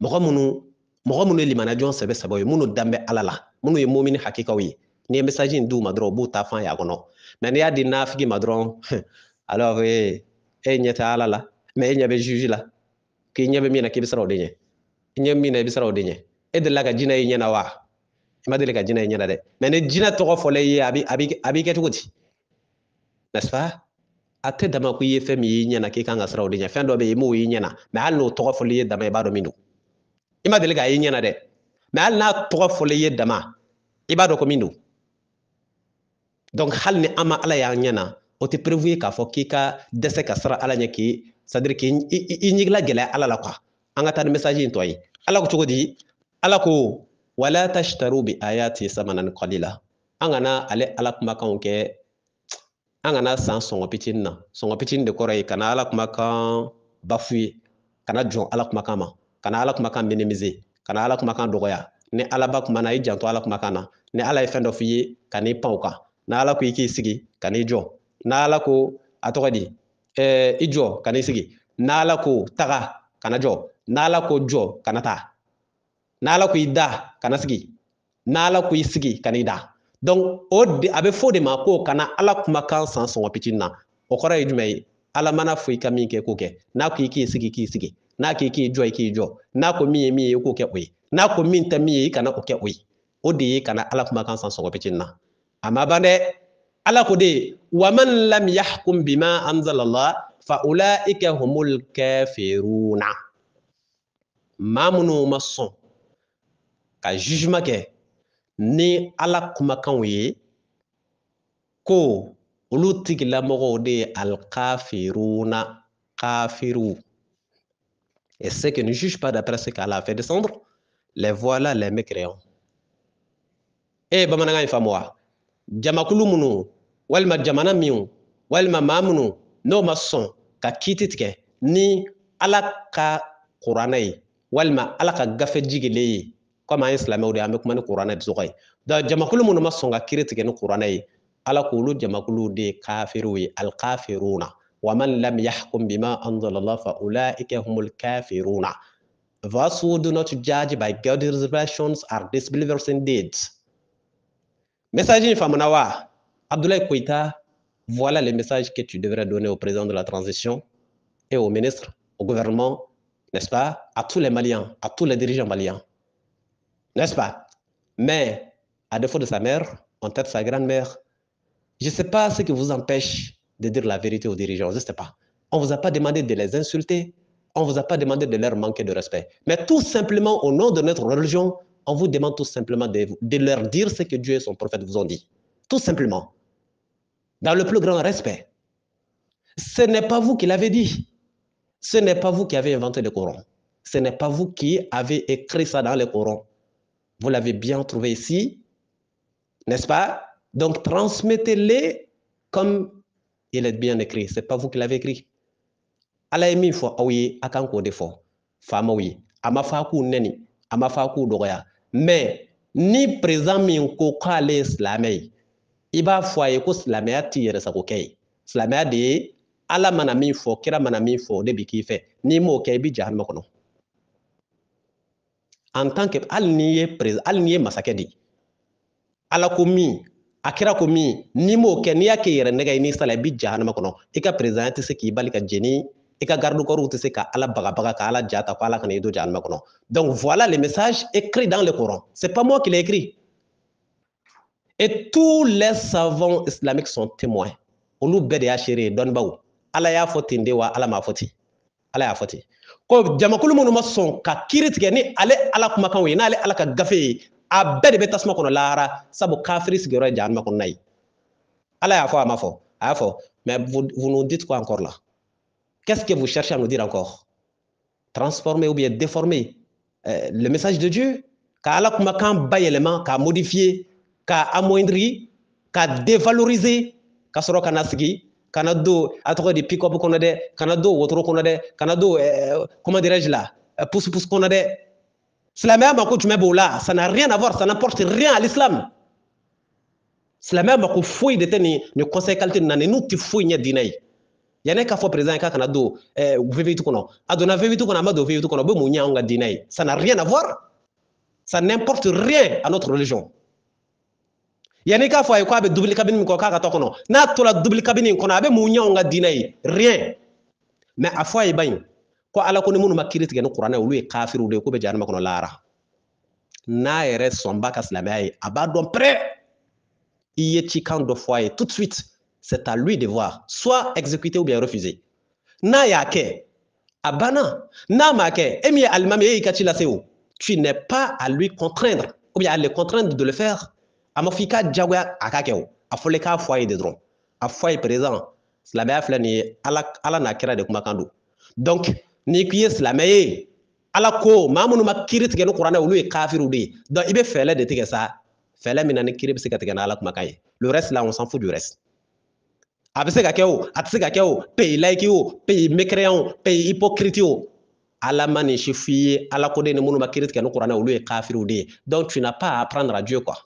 mɔgɔ minnu ye limanajɔn sɛbɛ sɛbɛ ye minnu danbɛ ala la minnu ye mumini hakikaw ye n'i ye message in d'u ma dɔrɔn u b'u ta fan y'a kɔnɔ mais n'i y'a di nafigi ma dɔrɔn alors e ɲɛ tɛ ala la mais e ɲɛ bɛ juge la k'i ɲɛ bɛ min na k'i bɛ siran o de ɲɛ i ɲɛ min na i bɛ siran o de ɲɛ e delila ka jinɛ i ɲɛ na wa i ma deli ka jinɛ i ɲɛ na dɛ mais ni jinɛ tɔgɔ fɔla i ye a b'i kɛ cogo di n'est-ce pas a tɛ dama ko i ye fɛn min y'i ɲɛ na k'i kan ka siran o de ɲɛ fɛn dɔ bɛ yen i m'o y'i ɲɛ na mais hali n'o tɔgɔ fɔli i ye dama i b'a dɔn min don i ma deli k'a y'i ɲɛ na dɛ mais hali n'a tɔgɔ fɔli i ye dama i b'a dɔn ko min don donc hali ni an ma ala y'an ɲɛ na o tɛ prévu ye k'a fɔ k'i ka dɛsɛ ka siran ala ɲɛ c'est-à-dire k'i ɲigila gɛlɛya ala la quoi an ka taa ni message in tɔ ye ala ko cogo di ala ko wala tashtaru bi ayati samanan qalila an kana ale ala kumakanw kɛ an kana san sɔngɔ fitinin na sɔngɔ fitinin de kɔrɔ ye kana ala kumakan bafu ye kana jɔn ala kumakan ma kana ala kumakan minimiser kana ala kumakan dɔgɔya ni ala ba kumana i janto ala kumakan na ni ala ye fɛn dɔ f'i ye kan'i pan o kan ni ala ko i k'i sigi kan'i jɔ ni ala ko a tɔgɔ di i jɔ kan'i sigi ni ala ko taga kana jɔ ni ala ko jɔ kana taa ni ala ko i da kana sigi ni ala ko i sigi kan'i da donc a bɛ fɔ de ma ko kana ala kumakan san sɔngɔ fitinin na o kɔrɔ ye jumɛn ye ala mana fɔ i ka min kɛ k'o kɛ n'a ko i k'i sigi k'i sigi n'a ko i k'i jɔ i k'i jɔ n'a ko min ye min ye i k'o kɛ o ye n'a ko min tɛ min ye i kana o kɛ o ye o de ye kana ala kumakan san sɔngɔ fitinin na a ma ban dɛ ala ko de wa man lam yahkum bima anzalallah fa ulaika humul kafiruna maa minnu ma sɔn ka jugement kɛ ni ala kumakanw ye ko olu tigilamɔgɔw de ye alkafiruna kafiru et ceux qui ne jugent pas d'après ce qu'Allah a fait descendre les voilà les mécréants bamanankan in faamu wa jamakulu minnu walima jamana minnu walima maa minnu n'o ma sɔn ka kiiti tigɛ ni ala ka kuranɛ ye walima ala ka gafe jigilen ye comme an ye silamɛw de an bɛ kuma ni kuranɛ dusɔgɔ ye donc jamakulu minnu ma sɔn ka kiiri tigɛ ni kuranɛ ye ala k'olu jamakulu de ye kafiriw ye alkafiruna wa man lam yahkum bima anzalallah fa ulaika humul kafiruna. Those who do not judge by God's revelations are disbelievers indeed. Message in Famanawa, Abdoulaye Koïta, voilà le message que tu devrais donner au président de la transition et au ministre, au gouvernement, n'est-ce pas, à tous les Maliens, à tous les dirigeants maliens, n'est-ce pas? Mais, à défaut de sa mère, en tête de sa grand-mère, je ne sais pas ce qui vous empêche de dire la vérité aux dirigeants, je ne sais pas. On ne vous a pas demandé de les insulter, on ne vous a pas demandé de leur manquer de respect. Mais tout simplement, au nom de notre religion, on vous demande tout simplement de leur dire ce que Dieu et son prophète vous ont dit. Tout simplement. Dans le plus grand respect. Ce n'est pas vous qui l'avez dit. Ce n'est pas vous qui avez inventé le Coran. Ce n'est pas vous qui avez écrit ça dans le Coran. Vous l'avez bien trouvé ici, n'est-ce pas? Donc, transmettez-les comme il est bien écrit. Ce n'est pas vous qui l'avez écrit. Ala ye min fɔ aw ye a kan k'o de fɔ faamaw ye a ma fɔ a k'u nɛni a ma fɔ a k'u dɔgɔya mais ni président min ko k'ale ye silamɛ ye i b'a fɔ a ye ko silamɛya t'i yɛrɛsagokɛ ye silamɛya de ye ala mana min fɔ kira mana min fɔ o de bi k'i fɛ n'i m'o kɛ i bi jahanama kɔnɔ en tant que hali n'i ye président hali n'i ye masakɛ de ye ala ko min a kira ko min n'i m'o kɛ n'i y'a kɛ yɛrɛ nɛgɛ ye n'i sala i bi jahanama kɔnɔ i ka président tɛ se k'i bali ka jeni i ka garde corps tɛ se ka ala bagabaga ka ala jata ko ala kana i don jahanama kɔnɔ donc voilà le message écrit dans le Coran c'est pas moi qui l'ai écrit et tous les savants islamiques sont témoins olu bɛɛ de y'a seere ye dɔnnibaw ala y'a fɔ ten de wa ala m'a fɔ ten ala y'a fɔ ten ko jamakulu minnu ma sɔn ka kiiri tigɛ ni ale ala kumakanw ye n'ale ala ka gafe ye a bɛɛ de bɛ tasuma kɔnɔ lahara sabu kafiri sigiyɔrɔ ye jahanama kɔnɔna ye ala y'a fɔ a ma fɔ a y'a fɔ mais vous nous dites quoi encore là? Qu'est-ce que vous cherchez à nous dire encore? Transformer ou bien déformer le message de Dieu? Ka ala kumakan bayɛlɛma, k'a modifier, k'a amoindrir, k'a dévaloriser, ka sɔrɔ ka na sigi kana don a tɔgɔ di pick up kɔnɔ dɛ kana don wotoro kɔnɔ dɛ kana don comment dirais-je là pousse-pousse kɔnɔ dɛ silamɛya mako jumɛn b'o la ça n'a rien à voir ça n'apporte rien à l'islam silamɛya mako foyi de tɛ nin conseil qualité na n'u tɛ foyi ɲɛ diinɛ ye yanni k'a fɔ président k'a kana don V8 kɔnɔ a donna V8 kɔnɔ a ma don V8 kɔnɔ o bɛ mun ɲɛ anw ka diinɛ ye ça n'a rien à voir ça n'importe rien à notre religion yanni k'a fɔ a ye k'a bɛ double cabine min kɔ k'a ka to kɔnɔ n'a tora double cabine kɔnɔ a bɛ mun ɲɛ anw ka diinɛ ye rien mais a fɔ a ye ba in ko ala ko ni minnu ma kiiri tigɛ ni kuranɛ olu ye kafiriw de ye k'u bɛ jahanama kɔnɔ lahara n'a yɛrɛ sɔnba ka silamɛya ye a b'a dɔn pɛrɛ i ye cikan dɔ fɔ a ye tout de suite c'est à lui de voir soit exécuter ou bien refuser n'a y'a kɛ a banna n'a m'a kɛ e min ye alimami e y'i ka ci lase o tu n'es pas à lui contraindre ou bien à le contraindre de le faire a ma fɔ i ka diyagoya a ka kɛ o a fɔla i k'a fɔ a ye de dɔrɔn a fɔ a ye président silamɛya filɛ nin ye ala n'a kira de kumakan don donc n'i k'i ye silamɛ ye ala ko maa minnu ma kiiri tigɛ ni kuranɛ olu ye kafiriw de ye donc i bɛ fɛɛrɛ de tigɛ sa fɛɛrɛ min na ni kiiri bɛ se ka tigɛ ni ala kumakan ye le reste là on s'en fout du reste a bɛ se ka kɛ o a tɛ se ka kɛ o pays laïque o pays mécréant o pays hypocrite o ala ma nin si f'i ye ala ko de ni minnu ma kiiri tigɛ ni kuranɛ olu ye kafiriw de ye donc tu n'as pas à apprendre à Dieu quoi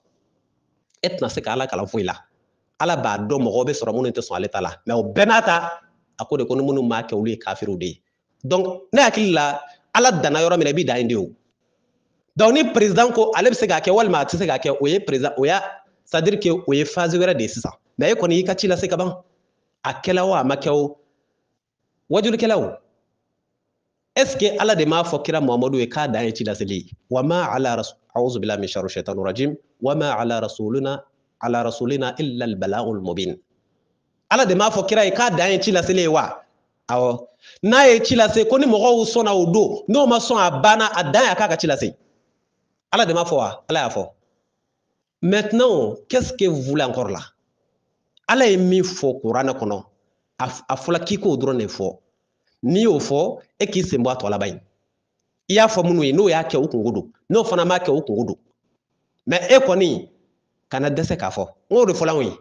e tɛna se ka ala kalan foyi la ala b'a dɔn mɔgɔw bɛ sɔrɔ minnu tɛ sɔn ale ta la mais o bɛɛ n'a ta a ko de ko ni minnu m'a kɛ olu ye kafiriw de ye donc ne hakili la ala danna yɔrɔ min na i b'i dan yen de o donc ni président ko ale bɛ se k'a kɛ walima a tɛ se k'a kɛ o ye président o y'a c'est à dire que o ye phase wɛrɛ de ye sisan mais e kɔni y'i ka ci lase ka ban a kɛla o a ma kɛ o wajulikɛla o est ce que ala de m'a fɔ kira muhamadu ye k'a dan ye ci laseli ye wa ma ala rasul a'udhu billahi min sharri shaitanir rajim wa ma ala rasulina illa al balagul mubin ala de m'a fɔ kira ye k'a dan ye ci laseli ye wa awɔ n'a ye ci lase ko ni mɔgɔw sɔnna o don n'o ma sɔn a banna a dan y'a k'a ka ci lase ala de m'a fɔ wa ala y'a fɔ maintenant qu'est-ce que vous voulez encore là ala ye min fɔ kuranɛ kɔnɔ a fɔla k'i k'o dɔrɔn de fɔ n'i y'o fɔ e k'i sen bɔ a tɔ laban in i y'a fɔ minnu ye n'o y'a kɛ u kungo don n'o fana m'a kɛ u kungo don mais e kɔni kana dɛsɛ k'a fɔ n k'o de fɔla anw ye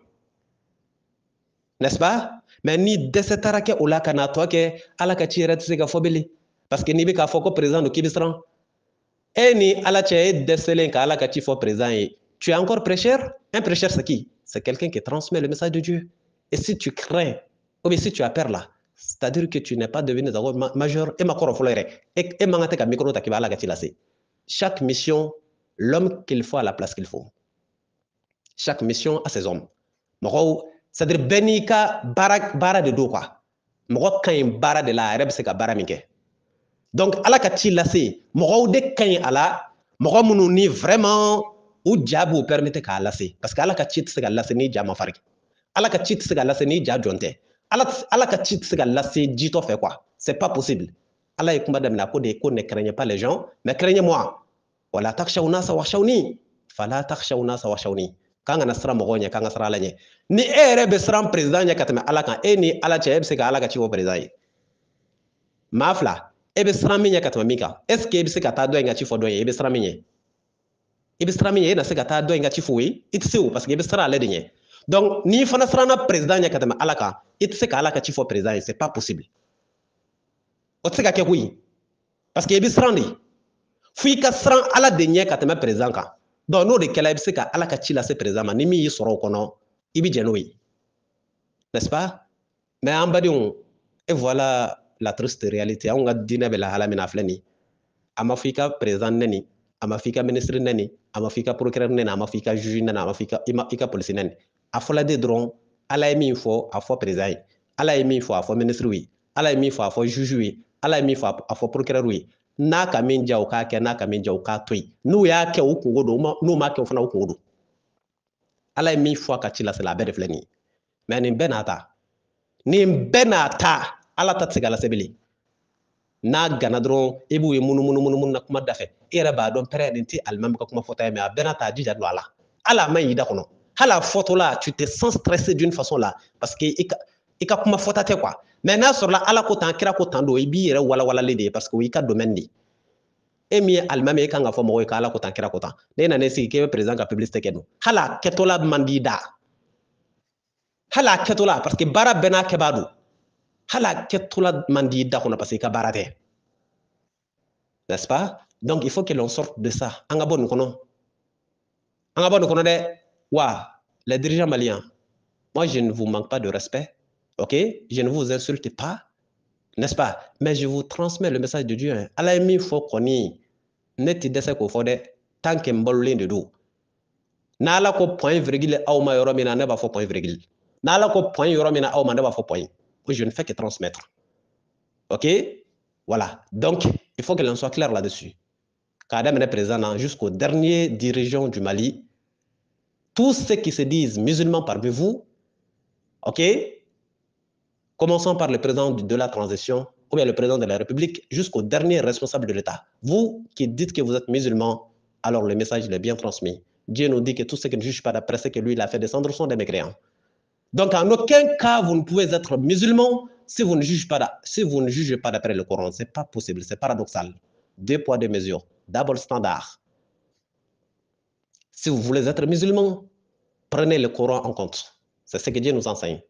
n'est-ce pas mais ni dɛsɛ taara kɛ o la ka n'a tɔ kɛ ala ka ci yɛrɛ tɛ se ka fɔ bilen parce que n'i bɛ k'a fɔ ko président don k'i bɛ siran e ni ala cɛ e dɛsɛlen ka ala ka ci fɔ président ye tu es encore prêcheur un prêcheur c'est qui c'est quelqu'un qui transmet le message de Dieu et si tu crains ou bien si tu as peur là c'est-à-dire que tu n'es pas devenu majeur et ma kɔrɔ fɔlɔ yɛrɛ e man kan tɛ ka micro ta k'i b'a ala ka ci lase chaque mission l'homme qu'il faut à la place qu'il faut chaque mission a ses hommes mɔgɔw c'est-à-dire bɛɛ n'i ka baara de don quoi mɔgɔ ka ɲi baara de la a yɛrɛ bɛ se ka baara min kɛ donc ala ka ci lase mɔgɔw de ka ɲi a la mɔgɔ minnu ni vraiment u ja b'u permettre k'a lase parce que ala ka ci tɛ se ka lase n'i ja ma farin ala ka ci tɛ se ka lase n'i ja jɔn tɛ ala ka ci tɛ se ka lase jitɔ fɛ quoi c'est pas possible ala ye kuma daminɛ ko de ko ne craignez pas les gens mais craignez-moi wala takhshaw nasa wakhshawni fala takhshaw nasa wakhshawni k'an kana siran mɔgɔw ɲɛ k'an ka siran ala ɲɛ ni e yɛrɛ bɛ siran président ɲɛ ka tɛmɛ ala kan e ni ala cɛ e bɛ se ka ala ka ci fɔ président ye maa fila e bɛ siran min ɲɛ ka tɛmɛ min kan est ce que e bɛ se ka taa dɔ in ka ci fɔ dɔ ye e bɛ siran min ɲɛ i bɛ siran min ɲɛ e na se ka taa dɔ in ka ci fɔ o ye i tɛ se o parce que i bɛ siran ale de ɲɛ donc n'i fana siranna président ɲɛ ka tɛmɛ ala kan i tɛ se ka ala ka ci fɔ président ye c'est pas possible o tɛ se ka kɛ koyi parce que i bɛ siran de fo i ka siran ala de ɲɛ ka tɛmɛ président kan donc n'o de kɛla i bɛ se ka ala ka ci lase président ma ni min y'i sɔrɔ o kɔnɔ i bɛ jɛn n'o ye n'est-ce pas mais an badenw et voilà la triste réalité anw ka diinɛ bɛ lahala min na filɛ nin ye a ma fɔ i ka président nɛni a ma fɔ i ka ministre nɛni a ma fɔ i ka procureur nɛni a ma fɔ i ka juge nɛni a ma fɔ i ka police nɛni a fɔla de dɔrɔn ala ye min fɔ a fɔ président ye ala ye min fɔ a fɔ ministre ye ala ye min fɔ a fɔ juge ye ala ye min fɔ a fɔ procureur ye n'a ka min ja o k'a kɛ n'a ka min ja o k'a to yen n'u y'a kɛ u kungo don n'u m'a kɛ o fana u kungo don ala ye min fɔ a ka ci lasela a bɛɛ de filɛ nin ye mais nin bɛɛ n'a ta nin bɛɛ n'a ta ala ta tɛ se ka lase bilen n'a gana dɔrɔn i b'u ye munumunu na kuma da fɛ i yɛrɛ b'a dɔn pɛrɛ nin tɛ alimami ka kuma fɔta ye mais a bɛɛ n'a ta a jija don a la hali a ma ɲi i da kɔnɔ hali a fɔtɔ la tu te sens stressé d'une façon là parce que i ka kuma fɔta tɛ quoi mais n'a sɔrɔla ala ko tan kira ko tan don i b'i yɛrɛ walawalalen de ye parce que o y'i ka domaine de ye e min ye alimami e kan ka fɔ mɔgɔw ye k'ala ko tan kira ko tan ne nana sigi k'e bɛ président ka publicité kɛ don hali a kɛtɔla man di da hala ketola parce que bara bena kebadu hala ketola mandi dakona parce que barate, n'est-ce pas? Donc il faut que l'on sorte de ça. Angabon kono de wa les dirigeants maliens. Moi je ne vous manque pas de respect, ok? Je ne vous insulte pas, n'est-ce pas? Mais je vous transmets le message de Dieu. Ala mi faut koni neti dese ko fode tant que mbolin de do. Nala ko point virgule aw ma yoro mina ne ba fo point virgule. Nala ko point yoro mina aw ma ne ba fo point. Je ne fais que transmettre. OK? Voilà. Donc, il faut que l'on soit clair là-dessus. Kadam est présent jusqu'au dernier dirigeant du Mali. Tous ceux qui se disent musulmans parmi vous, OK? Commençons par le président de la transition, ou bien le président de la République, jusqu'au dernier responsable de l'État. Vous qui dites que vous êtes musulmans, alors le message est bien transmis. Dieu nous dit que tous ceux qui ne jugent pas d'après ce que lui il a fait descendre sont des mécréants. Donc, en aucun cas, vous ne pouvez être musulman si vous ne jugez pas d'après le Coran. Ce n'est pas possible, c'est paradoxal. Deux poids, deux mesures, double standard. Si vous voulez être musulman, prenez le Coran en compte. C'est ce que Dieu nous enseigne.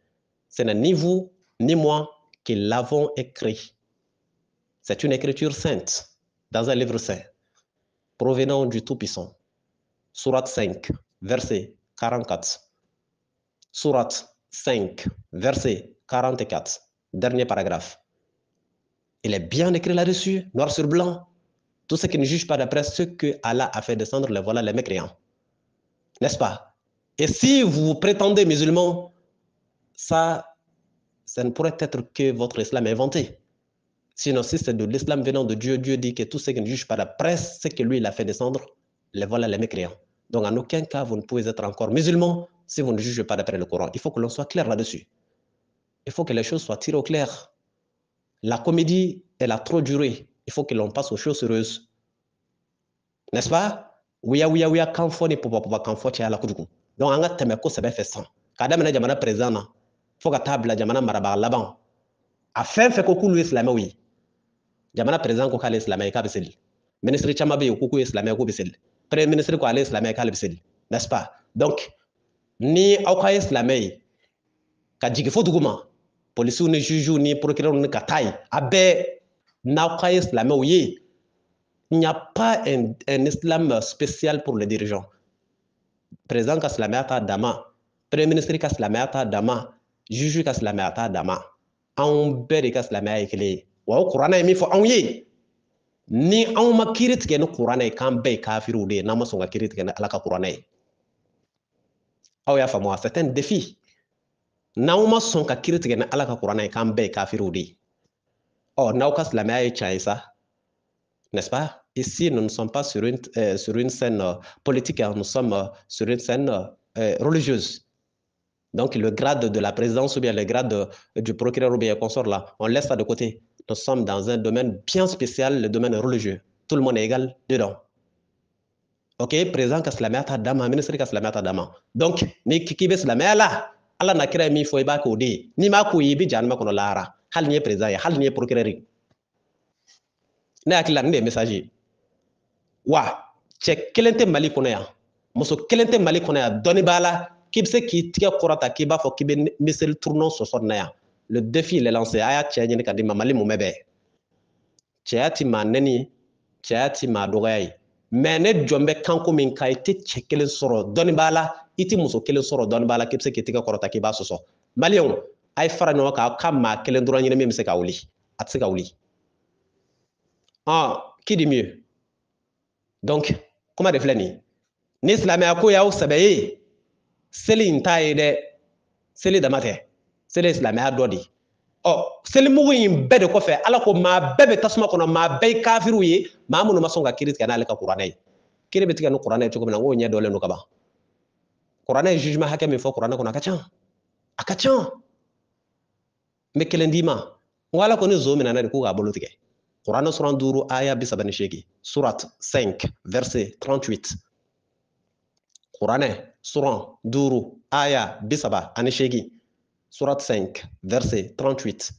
Ce n'est ni vous, ni moi qui l'avons écrit. C'est une écriture sainte, dans un livre saint, provenant du Tout-Puissant. Sourate 5, verset 44. Sourate 5, verset 44. Dernier paragraphe. Il est bien écrit là-dessus, noir sur blanc. Tous ceux qui ne jugent pas d'après ce que Allah a fait descendre, les voilà les mécréants. N'est-ce pas? Et si vous prétendez musulman, ça ne pourrait être que votre islam inventé. Sinon, si c'est de l'islam venant de Dieu, Dieu dit que tous ceux qui ne jugent pas d'après ce que lui il a fait descendre, les voilà les mécréants. Donc en aucun cas, vous ne pouvez être encore musulman si vous ne jugez pas d'après le Coran. Il faut que l'on soit clair là-dessus. Il faut que les choses soient tirées au clair. La comédie, elle a trop duré. Il faut que l'on passe aux choses sérieuses. N'est-ce pas? Ouya, kanfo ni popa kanfo tia la kuduku. Donc anga teme ko sebe fait sang. Kada mena jamana président na. Faut ka table jamana maraba laban. A fait ko kulu islamé wi. Jamana président ko kale islamé ka bisel. Ministre chama be ko islamé ko bisel. Premier ministre ko ale islamé ka bisel. N'est-ce pas? Donc ni awka islamé ka jigi fo duguma. Policiers ni juges ni procureurs ni katay. Abe na awka islamé wi. Il n'y a pas un islam spécial pour les dirigeants. Président Kaslamata Dama, Premier ministre Kaslamata Dama, juge Kaslamata Dama. On beri Kaslamata ekele. Wa Qur'an yi mi fo an yi. Ni an ma kirit ke no Qur'an kan be kafiru de na ma songa kirit ke ala ka Qur'an yi. Aw ya famu, c'est un défi. Na ma songa kirit ke ala ka Qur'an kan be kafiru de. Oh, na Kaslamata yi chaisa. N'est-ce pas? Ici, nous ne sommes pas sur une scène politique, nous sommes sur une scène religieuse. Donc, le grade de la présidence ou bien le grade du procureur ou bien consort là, on laisse ça de côté. Nous sommes dans un domaine bien spécial, le domaine religieux. Tout le monde est égal dedans. Ok, président Kaslamata Dama, ministre Kaslamata Dama. Donc, ni kikibe Slamaya là, Allah n'a créé mi foiba kodi, ni ma kuibi janma kono lara, hal ni président, hal ni procureur. Ne hakila ne message wa cɛ kelen tɛ Mali kɔnɔ yan muso kelen tɛ Mali kɔnɔ yan dɔnnibaa k'i bɛ se k'i tigɛ kɔrɔta k'i b'a fɔ k'i bɛ miseli tournant sɔsɔ na yan le défi il est lancé a y'a cɛ ɲini ka di ma Mali mun bɛ bɛɛ cɛya ti maa nɛni cɛya ti maa dɔgɔya ye mais ne jɔn bɛ kanko min kan i tɛ cɛ kelen sɔrɔ dɔnnibaa la i tɛ muso kelen sɔrɔ dɔnnibaa la k'i bɛ se k'i tigɛ kɔrɔta k'i b'a sɔsɔ Maliyɛnw a ye fara ɲɔgɔn kan ka maa kelen dɔrɔn ɲini min bɛ se ka wuli a tɛ se ka wuli qui dit mieux donc comment de filɛ nin ni silamɛya ko y'aw sɛbɛ ye seli in t'a ye dɛ seli dama tɛ seli ye silamɛya dɔ de selimugu in bɛɛ de kɔfɛ ala ko maa bɛɛ bɛ tasuma kɔnɔ maa bɛɛ ye kafiriw ye maa minnu ma sɔn ka kiiri tigɛ n'ale ka kuranɛ ye kiiri bɛ tigɛ ni kuranɛ ye cogo min na n k'o ɲɛ dɔɔlen don ka ban kuranɛ ye jugement hakɛ min fɔ kuranɛ kɔnɔ a ka ca n bɛ kelen d'i ma n ko ala ko ni zo minɛ na de k'u k'a bolo tigɛ kuranɛ suran 5 aya 38 surat 5 verset 38 kuranɛ suran 5 aya 38 surat 5 verset 38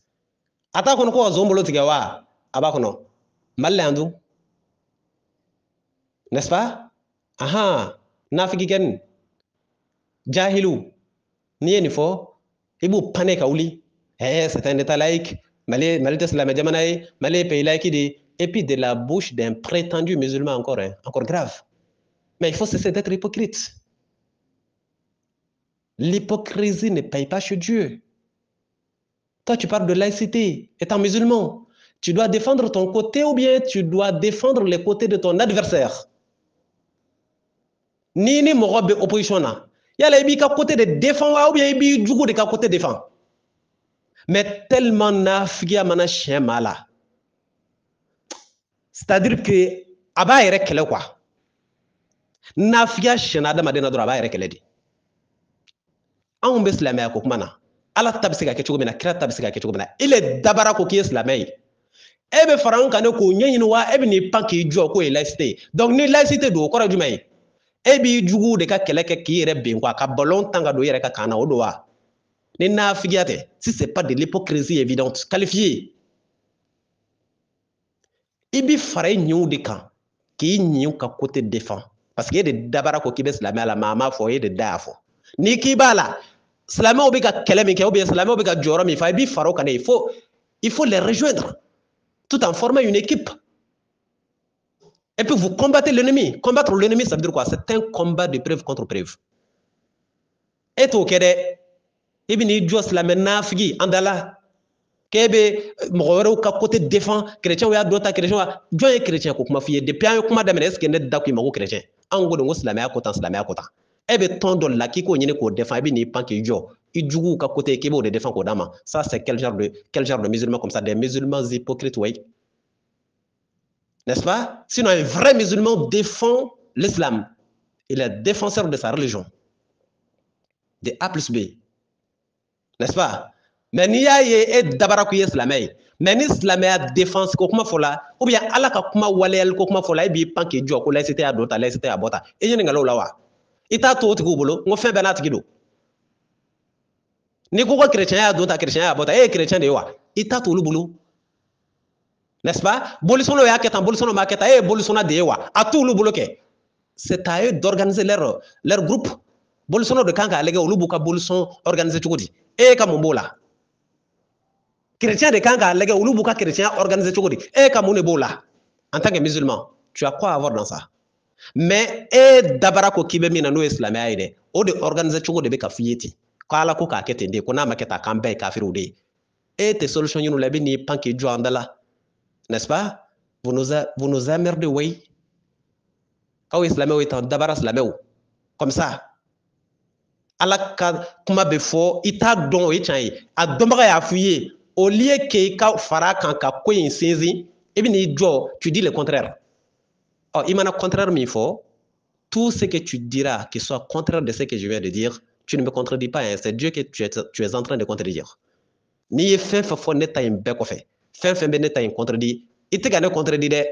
a t'a kɔnɔ ko ka zo bolo tigɛ wa a b'a kɔnɔ Mali la yan dun n'est-ce pas nafikikɛnin jahilu n'i ye nin fɔ Ibu pané kaouli. C'est un état laïque. Malé Islamé Jamanaï, Malé pays laïque. Et puis de la bouche d'un prétendu musulman encore, hein, encore grave. Mais il faut cesser d'être hypocrite. L'hypocrisie ne paye pas chez Dieu. Toi, tu parles de laïcité. Étant musulman, tu dois défendre ton côté ou bien tu dois défendre les côtés de ton adversaire. Ni mɔgɔ bɛ opposition na yala i b'i ka côté de défend wa ou bien i b'i jugu de ka côté défend mais tellement nafigiya mana siɲɛ maa la c'est-à-dire que a b'a yɛrɛ kɛlɛ quoi nafigiya siɲɛna adamaden na dɔrɔn a b'a yɛrɛ kɛlɛ de anw bɛ silamɛya ko kuma na ala ta bɛ se ka kɛ cogo min na kira ta bɛ se ka kɛ cogo min na il est dabara ko k'i ye silamɛ ye e bɛ fara an kan de k'o ɲɛɲini wa e bɛ n'i pan k'i jɔ k'o ye laïcité ye donc ni laïcité don o kɔrɔ ye jumɛn ye e b'i jugu de ka kɛlɛ kɛ k'i yɛrɛ ben quoi ka ballon tan ka don i yɛrɛ ka kan na o don wa ni nafigiya tɛ si c'est pas de l'hypocrisie évidente qualifiée i bi fara i ɲɛw de kan k'i ɲɛw ka côté défend parce que e de dabara ko k'i bɛ silamɛya la maa m'a fɔ e de da y'a fɔ n'i k'i b'a la silamɛw bɛ ka kɛlɛ min kɛ ou bien silamɛw bɛ ka jɔyɔrɔ min fa i b'i fara o kan il faut les rejoindre tout en formant une équipe. Et puis vous combattez l'ennemi. Combattre l'ennemi, ça veut dire quoi? C'est un combat de preuve contre preuve. Et tout kede, ibini jos la menafigi andala kebe mɔgɔ ka côté défend chrétien ya dota chrétien wa jɔn ye chrétien ko kuma f'i ye depuis an ye kuma daminɛ est ce que ne da kun ma ko chrétien an ko don ko silamɛya ko tan silamɛya ko tan e bɛ tɔn dɔ la k'i k'o ɲini k'o défend i bɛ n'i pan k'i jɔ i juguw ka côté k'i b'o de défend k'o d'a ma ça c'est quel genre de musulman comme ça des musulmans hypocrites oui. N'est-ce pas? Sinon, un vrai musulman défend l'islam. Il est défenseur de sa religion. De A plus B. N'est-ce pas? Mais n'i y'a ye e dabara ko ye silamɛ ye mais ni silamɛya défense ko kuma fɔ la ou bien ala ka kuma waleyali ko kuma fɔ la e b'i pan k'i jɔ ko laïcité y'a dɔ ta laïcité y'a bɔ ta i ɲininkali o la wa i t'a to o tigiw bolo n ko fɛn bɛɛ n'a tigi don n'i ko ko chrétien y'a dɔ ta chrétien y'a bɔ ta e ye chrétien de ye wa i t'a to olu bolo. N'est-ce pas? Bolissono y'a kɛ tan bolissono m'a kɛ tan e ye bolissono de ye wa a t'olu bolo kɛ c'est à eux d'organiser leur groupe bolissono de kan k'a lajɛ olu b'u ka bolisson organiser cogo di e ka mun b'o la chrétien de kan k'a lajɛ olu b'u ka chrétien organiser cogo di e ka mun de b'o la en tant que musulman tu as quoi à avoir dans ça mais e dabara ko k'i bɛ min na n'o ye silamɛya ye dɛ o de organiser cogo de bɛ ka f'i ye ten ko ala ko k'a kɛ ten de ko n'a ma kɛ tan k'an bɛɛ ye kafiriw de ye e tɛ solution ɲini o la i bɛ n'i pan k'i jɔ an da la. N'est-ce pas? Vous nous emmerdez, oui. Quand vous islamé, vous êtes d'abord islamé. Comme ça. Allah kuma befo ita don o chan a dombaga ya fuye au lieu que ka fara kan ka ko yin sinzi e bi ni jo tu dis le contraire. Oh, il m'a contraire min fo tout ce que tu diras qui soit contraire de ce que je viens de dire, tu ne me contredis pas, hein. C'est Dieu que tu es en train de contredire. Ni fin fo ne ta yin be ko fe. Fin be ne ta yin contredit. I tɛ ka ne contredit dɛ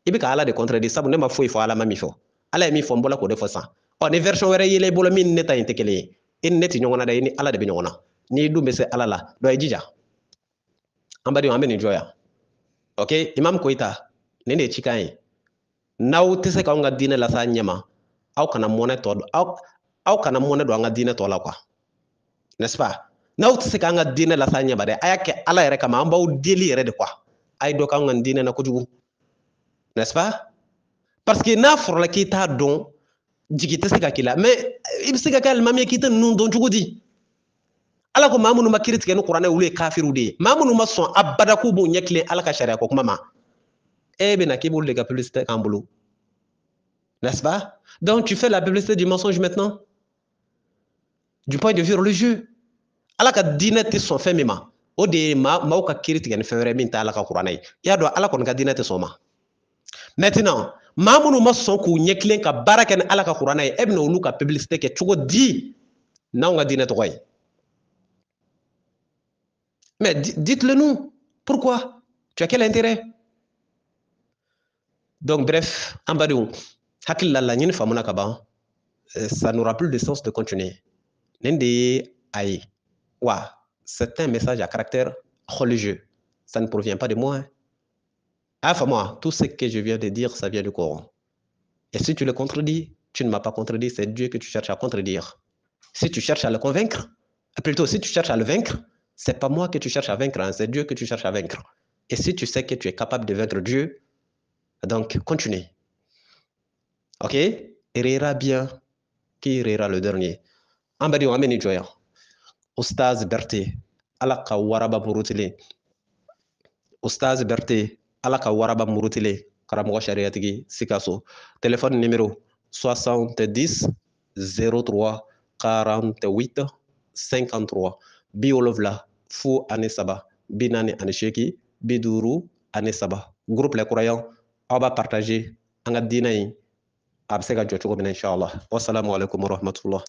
i bɛ ka ala de contredit sabu ne ma foyi fɔ ala ma min fɔ ala ye min fɔ n bɔla k'o de fɔ sisan ni version wɛrɛ yɛlɛ i bolo min ni ne ta in tɛ kelen ye i ni ne tɛ ɲɔgɔn na dɛ i ni ala de bɛ ɲɔgɔn na n'i dun bɛ se ala la dɔn i jija an badenw an bɛ nin jɔ yan ok imam koyita nin de ye cikan ye n'aw tɛ se k'anw ka diinɛ lase a ɲɛ ma aw kana mɔnɛ tɔ aw kana mɔnɛ don an ka diinɛ tɔ la quoi n'est-ce pas n'aw tɛ se k'an ka diinɛ lase a ɲɛ ma dɛ a y'a kɛ ala yɛrɛ kama an b'aw deli yɛrɛ de quoi ay do kan ngan diine na ko jugu n'est-ce pas parce que n'a fɔrɔla k'i t'a dɔn jigi tɛ se ka k'i la mais i bɛ se ka kɛ alimami ye k'i tɛ ninnu dɔn cogo di ala ko maa minnu ma kiiri tigɛ ni kuranɛ olu ye kafiriw de ye maa minnu ma sɔn abada k'u b'u ɲɛ tilen ala ka sariya ko kuma ma e bɛ na k'i b'olu de ka publicité k'an bolo n'est-ce pas donc tu fais la publicité du mensonge maintenant du point de vue religieux ala ka diinɛ tɛ sɔn fɛn min ma o de ye maaw ka kiiri tigɛ ni fɛn wɛrɛ min tɛ ala ka kuranɛ ye i y'a dɔn ala kɔni ka diinɛ tɛ sɔn ma maintenant maa minnu ma sɔn k'u ɲɛkilen ka baara kɛ ni ala ka kuranɛ ye e bɛna olu ka publicité kɛ cogo di n'anw ka diinɛ tɔgɔ ye mais dites-le nous pourquoi tu as quel intérêt donc bref an badenw hakili la laɲini faamuna ka ban ça n'aura plus de sens de continuer nin de ye a ye wa c'est un message à caractère religieux. Ça ne provient pas de moi. Hein. Enfin, moi, tout ce que je viens de dire, ça vient du Coran. Et si tu le contredis, tu ne m'as pas contredit, c'est Dieu que tu cherches à contredire. Si tu cherches à le convaincre, Plutôt, si tu cherches à le vaincre, c'est pas moi que tu cherches à vaincre, hein, c'est Dieu que tu cherches à vaincre. Et si tu sais que tu es capable de vaincre Dieu, donc continue. Ok? Rira bien, qui rira le dernier. Ambadi wa ameni joya. Oustaz Berté, ala ka waraba murutile. Oustaz Berté, ala ka waraba murutile. Karamɔgɔ sariatigi Sikaso. Téléphone numéro 70 03 48 53. Bi wolonwula fu ani saba. Bi naani ani seegin. Bi duuru ani saba. Groupe Les Croyants, aw b'a partager an ka diinɛ in a bɛ se ka jɔ cogo min na inshallah. Wassalamu alaikum warahmatullah.